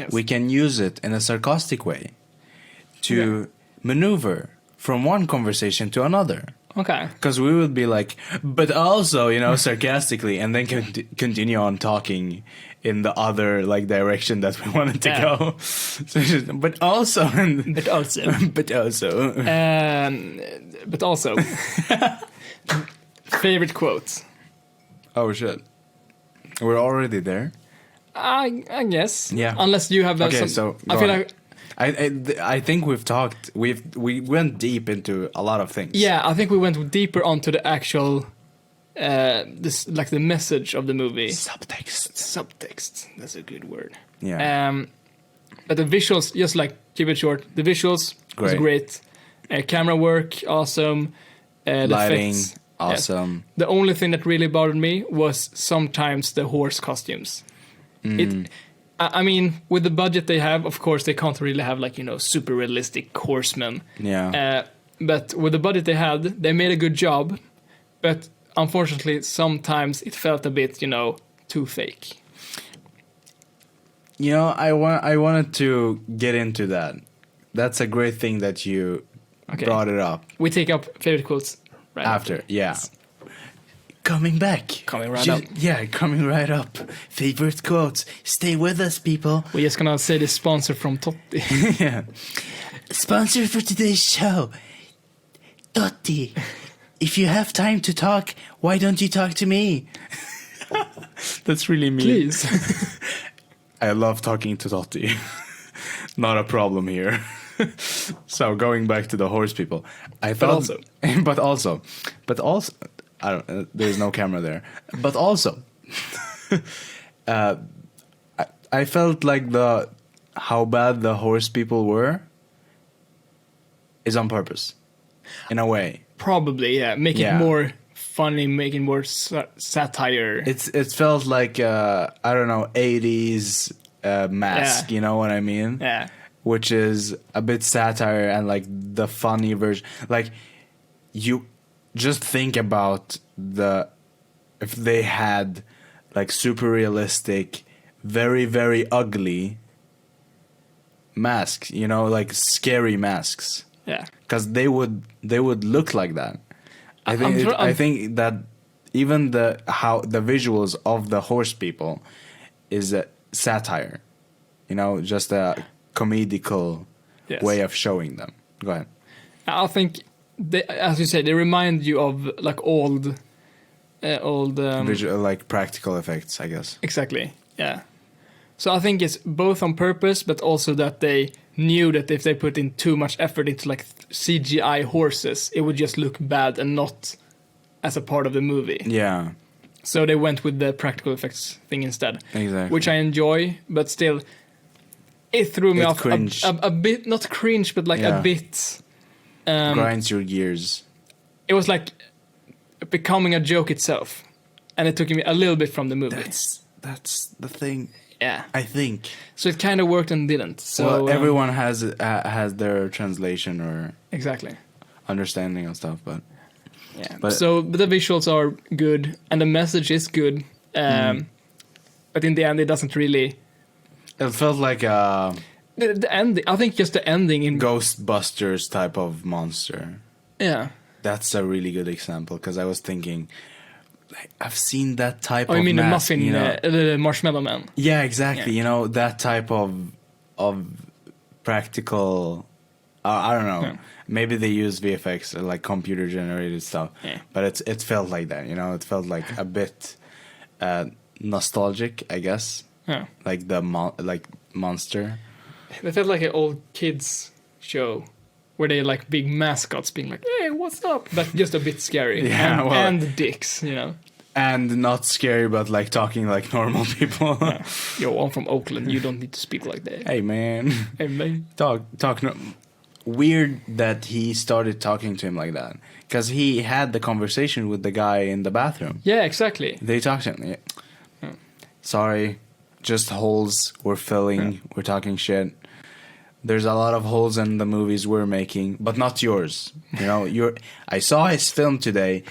we can use it in a sarcastic way to maneuver from one conversation to another. Okay. Because we would be like, but also, you know, sarcastically, and then continue on talking in the other like direction that we wanted to go. So but also, but also, but also, but also, Favorite quote? Oh shit, we're already there. I guess. Yeah. Unless you have Okay, some. so I go feel on. like. I think we went deep into a lot of things. Yeah, I think we went deeper onto the actual, this like the message of the movie. Subtext. That's a good word. Yeah. But the visuals, just like keep it short. The visuals was great. Camera work, awesome. The Lighting, effects, awesome. The only thing that really bothered me was sometimes the horse costumes. I mean, with the budget they have, of course, they can't really have like, super realistic horsemen. Yeah. But with the budget they had, they made a good job. But unfortunately, sometimes it felt a bit, too fake. I wanted to get into that. That's a great thing that you brought it up. We take up favorite quotes right After. Yeah. Coming back. Coming right up. Yeah, coming right up. Favorite quotes. Stay with us, people. We're just gonna say the sponsor from Totti. Yeah. Sponsor for today's show, Totti. If you have time to talk, why don't you talk to me? That's really mean. Please. I love talking to Totti. Not a problem here. So going back to the horse people, I thought, but also, I don't. There's no camera there. But also, I felt like how bad the horse people were is on purpose, in a way. Probably, yeah. Make it more funny, making more satire. It felt like I don't know, 80s Mask. You know what I mean? Yeah. Which is a bit satire and like the funny version. Like you just think about if they had like super realistic, very very ugly masks, like scary masks. Yeah. Because they would look like that. I think that even the visuals of the horse people is a satire, just a comedical way of showing them. Go ahead. I think as you said, they remind you of like old visual, like practical effects, I guess. Exactly. Yeah. So I think it's both on purpose, but also that they knew that if they put in too much effort into like CGI horses, it would just look bad and not as a part of the movie. Yeah. So they went with the practical effects thing instead. Exactly. Which I enjoy, but still, it threw me off a bit, not cringe, but like a bit... grinds your gears. It was like becoming a joke itself. And it took me a little bit from the movie. That's the thing. Yeah. I think. So it kind of worked and didn't. So everyone has their translation or... Exactly. Understanding of stuff, but... Yeah. But the visuals are good and the message is good. But in the end, it doesn't really... It felt like a... The ending, I think just the ending in... Ghostbusters type of monster. Yeah. That's a really good example, because I was thinking... Like, I've seen that type of you mean mask, the muffin, the marshmallow man? Yeah, exactly. Yeah. That type of practical... I don't know. Yeah. Maybe they use VFX or like computer generated stuff, but it felt like that. It felt like a bit nostalgic, I guess. Yeah. Like the monster. It felt like an old kids show where they like big mascots being like, "Hey, what's up?" But just a bit scary. Yeah, and dicks, And not scary, but like talking like normal people. Yeah. Yo, I'm from Oakland. You don't need to speak like that. Hey man. Hey man. Talk. No. Weird that he started talking to him like that, because he had the conversation with the guy in the bathroom. Yeah, exactly. They talked to him. Yeah. Sorry, just holes we're filling. Yeah. We're talking shit. There's a lot of holes in the movies we're making, but not yours. I saw his film today.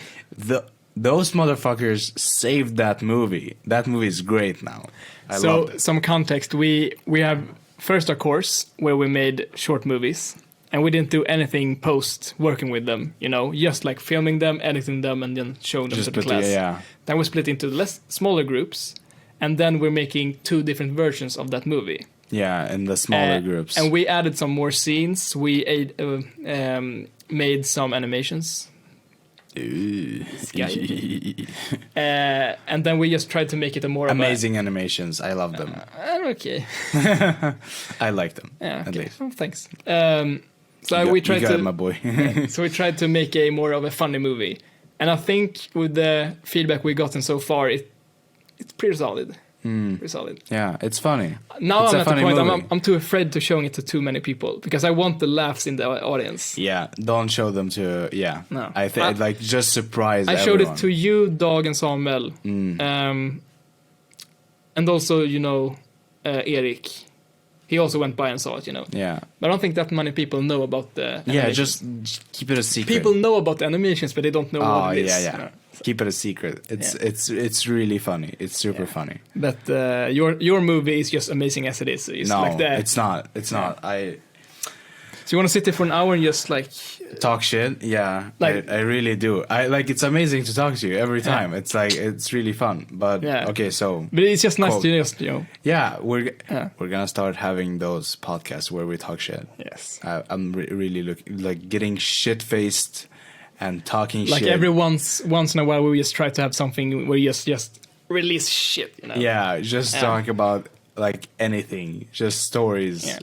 Those motherfuckers saved that movie. That movie is great now. I loved it. Some context. We have first a course where we made short movies. And we didn't do anything post working with them, just like filming them, editing them, and then showing them to the class. Yeah. Then we split into smaller groups, and then we're making 2 different versions of that movie. Yeah, in the smaller groups. And we added some more scenes. We made some animations. This guy. And then we just tried to make it a more amazing animations. I love them. Okay. I like them. Yeah. At Okay. least. Oh, thanks. We tried to, my boy. So we tried to make a more of a funny movie, and I think with the feedback we gotten so far, it's pretty solid. Pretty solid. Yeah, it's funny. Now it's I'm at the point movie. I'm too afraid to showing it to too many people because I want the laughs in the audience. Yeah, don't show them to. Yeah, No. I think like just surprise. I showed everyone. it to you, Dag, and Samuel, and also Erik. He also went by and saw it, Yeah. But I don't think that many people know about the Yeah, animations. just keep it a secret. People know about the animations, but they don't know what it is. Yeah. Keep it a secret. It's really funny. It's super funny. But your movie is just amazing as it is. It's No, like that. it's not. It's not. So you want to sit there for an hour and just like talk shit? Yeah, Like- I really do. It's amazing to talk to you every time. It's like it's really fun. But okay, so But it's just nice Quote. to just yeah, we're gonna start having those podcasts where we talk shit. Yes. I'm really like getting shit faced and talking Like shit. every once in a while we just try to have something where you just release shit. Yeah, just talk about like anything, just stories. Yeah.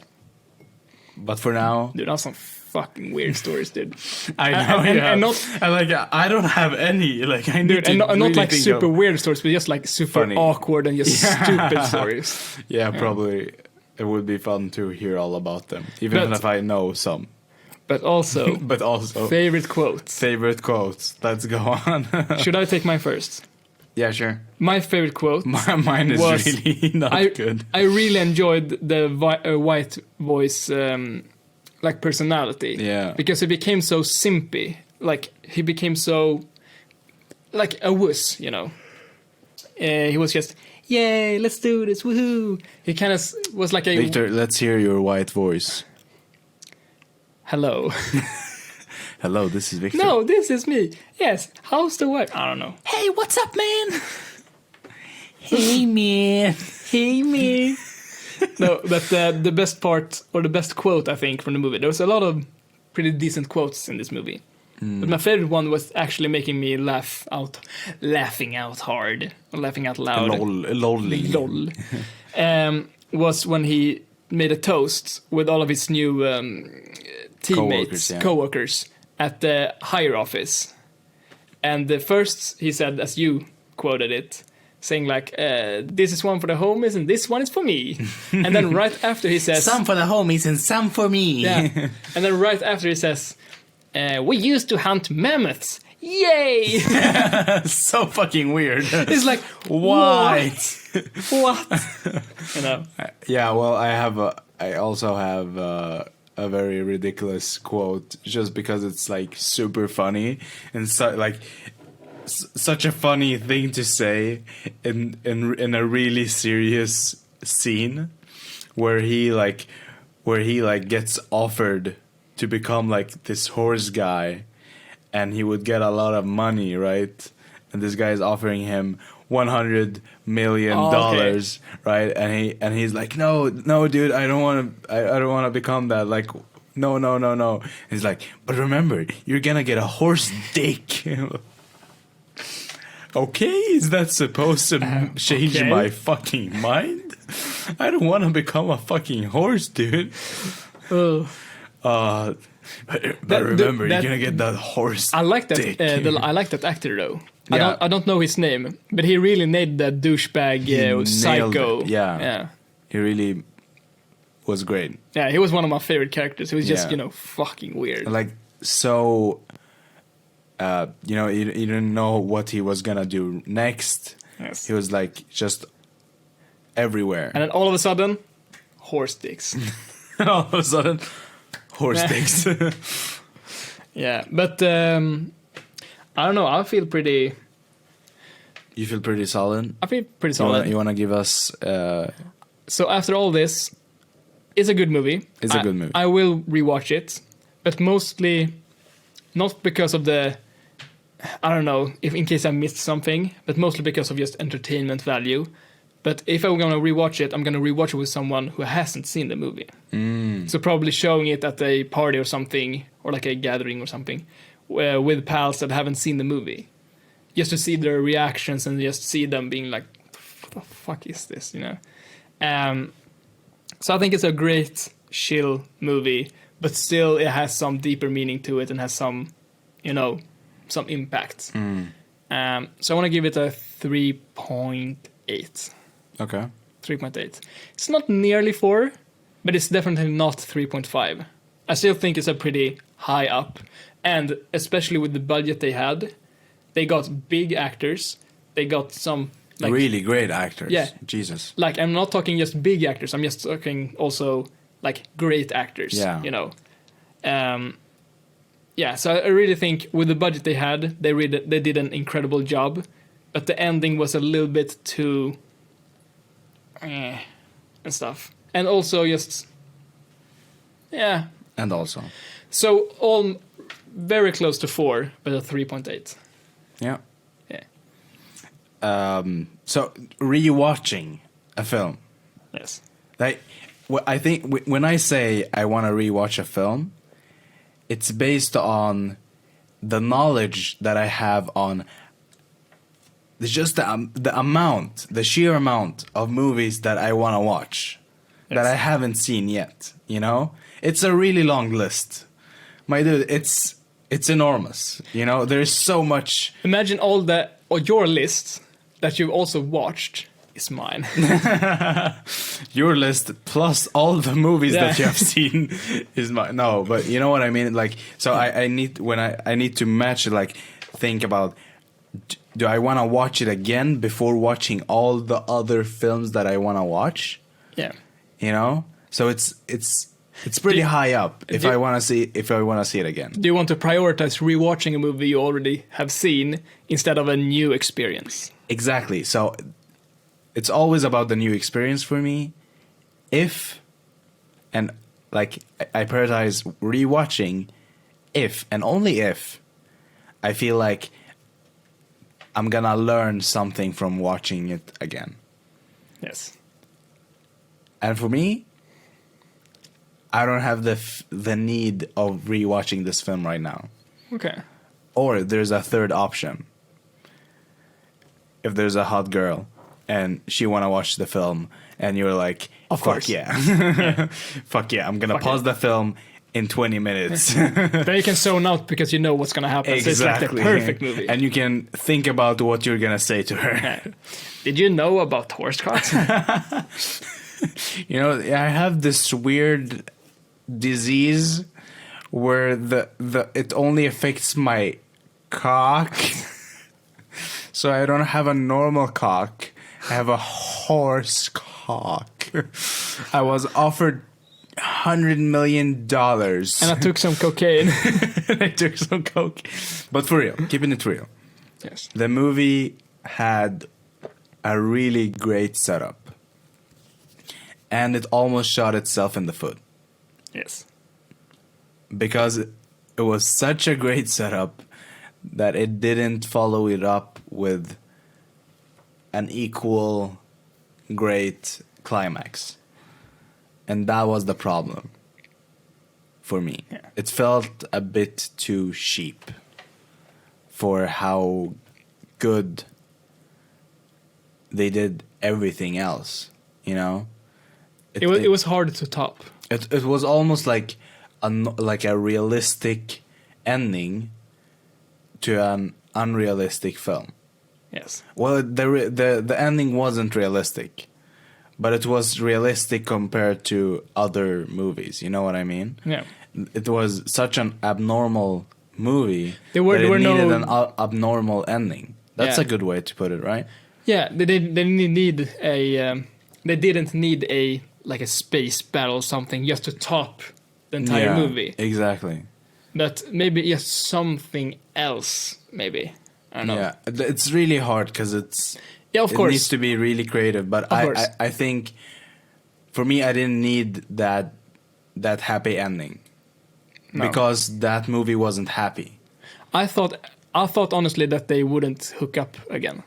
But for now, Dude, that's some fucking weird stories, dude. I know, and not I don't have any. Like I need dude, to and not really like think super of- weird stories, but just like super Funny. awkward and just stupid stories. Yeah, probably it would be fun to hear all about them, even But- if I know some. But also, But also favorite quotes. favorite quotes. Let's go on. Should I take mine first? Yeah, sure. My favorite quote. Mine is was- really not good. I really enjoyed the white voice like personality. Yeah. Because he became so simpy. Like he became so like a wuss, he was just, yay, let's do this, woohoo. He kind of was like a Victor, let's hear your white voice. hello. Hello, this is Victor. No, this is me. Yes. How's the wife? I don't know. Hey, what's up, man? Hey, man. Hey me. No, but the best part or the best quote I think from the movie. There was a lot of pretty decent quotes in this movie, but my favorite one was actually making me laughing out hard, or laughing out loud. Lolly. Lol. Was when he made a toast with all of his new teammates, co-workers at the higher office, and the first he said, as you quoted it, saying like, this is one for the homies and this one is for me. And then right after he says... Some for the homies and some for me. Yeah. And then right after he says, we used to hunt mammoths. Yay! So fucking weird. It's like, why? What? Yeah, well, I also have a very ridiculous quote just because it's like super funny and such a funny thing to say in a really serious scene where he gets offered to become like this horse guy and he would get a lot of money, right? And this guy is offering him $100 million, right? And he's like, no, dude, I don't want to become that. Like, no. And he's like, but remember, you're gonna get a horse dick. Okay, is that supposed to change my fucking mind? I don't want to become a fucking horse, dude. But remember, you're gonna get that horse. I like that. dick. I like that actor though. Yeah. I don't know his name, but he really nailed that douchebag psycho. it. Yeah. He really was great. Yeah, he was one of my favorite characters. He was just Yeah. fucking weird. Like so. You didn't know what he was gonna do next. Yes. He was like just everywhere. And then all of a sudden, horse dicks. all of a sudden, horse dicks. Yeah, but I don't know. I feel pretty solid. solid. You wanna give us? So after all this, it's a good movie. It's a good movie. I will rewatch it, but mostly not because of the, I don't know, if in case I missed something, but mostly because of just entertainment value. But if I'm gonna rewatch it, I'm gonna rewatch it with someone who hasn't seen the movie. So probably showing it at a party or something, or like a gathering or something, with pals that haven't seen the movie, just to see their reactions and just see them being like, "What the fuck is this?" You know. So I think it's a great chill movie, but still it has some deeper meaning to it and has some, some impact. So I want to give it a 3.8. Okay. 3.8. It's not nearly 4, but it's definitely not 3.5. I still think it's a pretty high up, and especially with the budget they had, they got big actors. They got some really great actors. Yeah. Jesus. Like, I'm not talking just big actors. I'm just talking also like great actors. Yeah. So I really think with the budget they had, they did an incredible job, but the ending was a little bit too and stuff. And also just And also. So all very close to 4, but a 3.8. Yeah. Yeah. So rewatching a film. Yes. Like, I think when I say I want to rewatch a film, it's based on the knowledge that I have on just the sheer amount of movies that I want to watch that I haven't seen yet. You know, it's a really long list, my dude. It's enormous. You know, there's so much. Imagine your list that you've also watched is mine. Your list plus all the movies that you have seen is mine. No, but you know what I mean. Like, so I need to match it. Like, think about, do I want to watch it again before watching all the other films that I want to watch? Yeah. You know, so it's pretty high up if I want to see it again. Do you want to prioritize rewatching a movie you already have seen instead of a new experience? Exactly. So it's always about the new experience for me. I prioritize rewatching if and only if I feel like I'm gonna learn something from watching it again. Yes. And for me, I don't have the need of rewatching this film right now. Okay. Or there's a third option. If there's a hot girl and she want to watch the film and you're like, of course. Fuck yeah. Fuck yeah, I'm going to pause the film in 20 minutes. Then you can zone out because you know what's going to happen. Exactly. So it's like the perfect movie. And you can think about what you're going to say to her. Did you know about horse cocks? You know, I have this weird disease where it only affects my cock. So I don't have a normal cock. I have a horse cock. I was offered $100 million. And I took some cocaine. I took some coke. But for real, keeping it real. Yes. The movie had a really great setup. And it almost shot itself in the foot. Yes. Because it was such a great setup that it didn't follow it up with an equal great climax. And that was the problem for me. Yeah. It felt a bit too cheap for how good they did everything else, you know? It was hard to top. It was almost like a realistic ending to an unrealistic film. Yes. Well, the ending wasn't realistic, but it was realistic compared to other movies. You know what I mean? Yeah. It was such an abnormal movie There were needed no an abnormal ending. That's a good way to put it, right? Yeah, they didn't need a like a space battle or something just to top the entire movie. Exactly. But maybe just something else, maybe. I don't know. Yeah, it's really hard because of course. It needs to be really creative. But I think, for me, I didn't need that happy ending. No. Because that movie wasn't happy. I thought honestly that they wouldn't hook up again.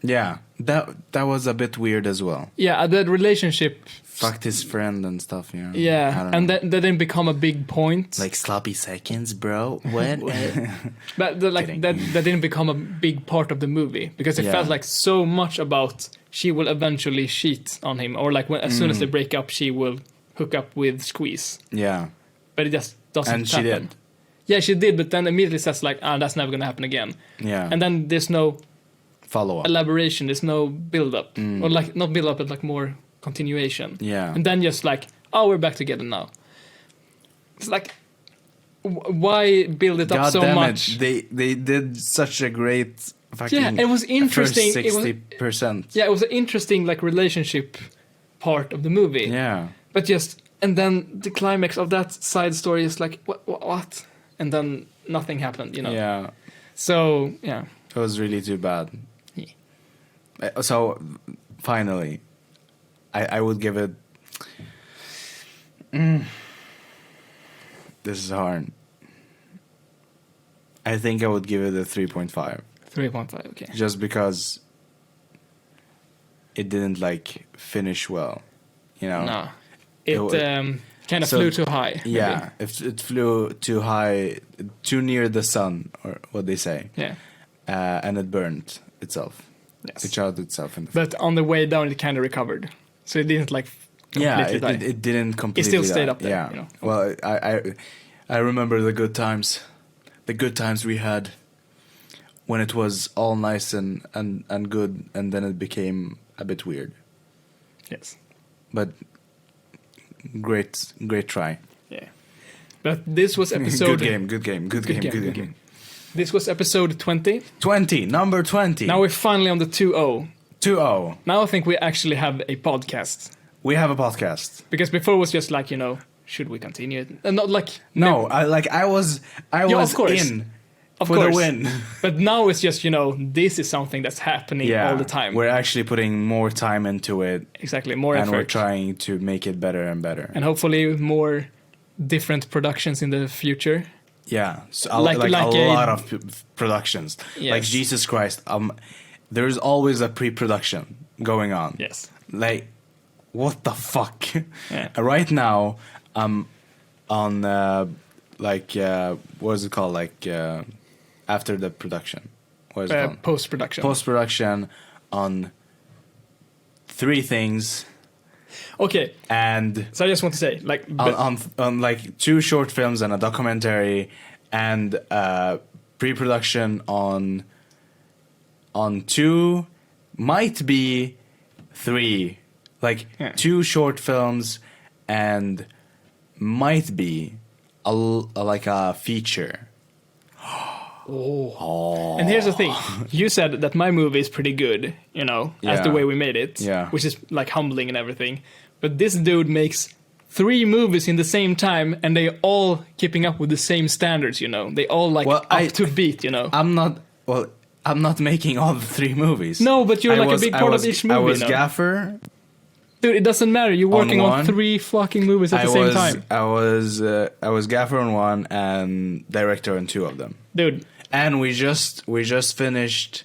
Yeah, that was a bit weird as well. Yeah, that relationship. Fucked his friend and stuff, you know. Yeah, and that didn't become a big point. Like sloppy seconds, bro. What? But that didn't become a big part of the movie because it felt like so much about she will eventually cheat on him, or like as soon as they break up, she will hook up with Squeeze. Yeah, but it just doesn't. And she happen. did. Yeah, she did, but then immediately says like, that's never gonna happen again. Yeah, and then there's no follow up, elaboration. There's no build up, or like not build up, but like more continuation. Yeah, and then just like, we're back together now. It's like, why build it up so much? They did such a great fucking it was interesting. First 60%. It was an interesting like relationship part of the movie. Yeah, but and then the climax of that side story is like what? And then nothing happened, you know. Yeah. So yeah, it was really too bad. Yeah. So finally, I would give it. This is hard. I think I would give it a 3.5. 3.5, okay. Just because it didn't like finish well, you know. No, it kind of flew too high. Maybe. Yeah, it flew too high, too near the sun, or what they say. Yeah, and it burned itself. Yes, it shot itself in the. But on the way down, it kind of recovered, so it didn't like. It didn't completely. It still stayed die. up there. Yeah. You know? Well, I remember the good times we had when it was all nice and good, and then it became a bit weird. Yes. But great try. Yeah. But this was episode. Good game. This was episode 20. Number 20. Now we're finally on the 2-0. 2-0. Now I think we actually have a podcast. We have a podcast. Because before it was just like, should we continue it? And not like... No, I was of course. in of for course. the win. But now it's just, this is something that's happening all the time. We're actually putting more time into it. Exactly, more effort. And we're trying to make it better and better. And hopefully more different productions in the future. Yeah, so a lot of productions. Yes. Like, Jesus Christ, there's always a pre-production going on. Yes. Like, what the fuck? Yeah. Right now, I'm on, what is it called? Like, after the production. What is it called? Post-production. Post-production on 3 things. Okay. And so I just want to say, like, on like 2 short films and a documentary, and pre-production on 2, might be 3, like 2 short films, and might be like a feature. Oh. And here's the thing. You said that my movie is pretty good, as the way we made it, which is like humbling and everything. But this dude makes 3 movies in the same time, and they all keeping up with the same standards, They all like up to beat, I'm not making all the 3 movies. No, but you're a big part of each movie. I was gaffer. Dude, it doesn't matter. You're working on 3 fucking movies at the same time. I was gaffer on 1 and director on 2 of them. Dude. And we just finished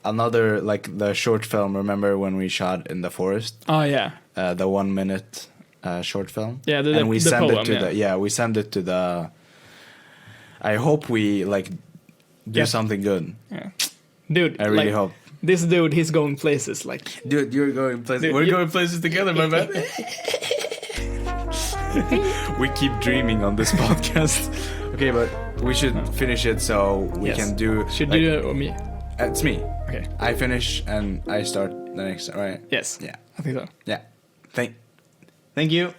another, like, the short film. Remember when we shot in the forest? Oh yeah. The 1 minute short film. Yeah, and we sent poem, it to we sent it to the. I hope we do something good. Yeah. Dude, I really hope. This dude, he's going places. Like, dude, you're going places. We're going places together, my man. We keep dreaming on this podcast. Okay, but we should finish it so we can do. Should you do it or me? It's me. Okay. I finish and I start the next. Right? Yes. Yeah. I think so. Yeah. Thank you.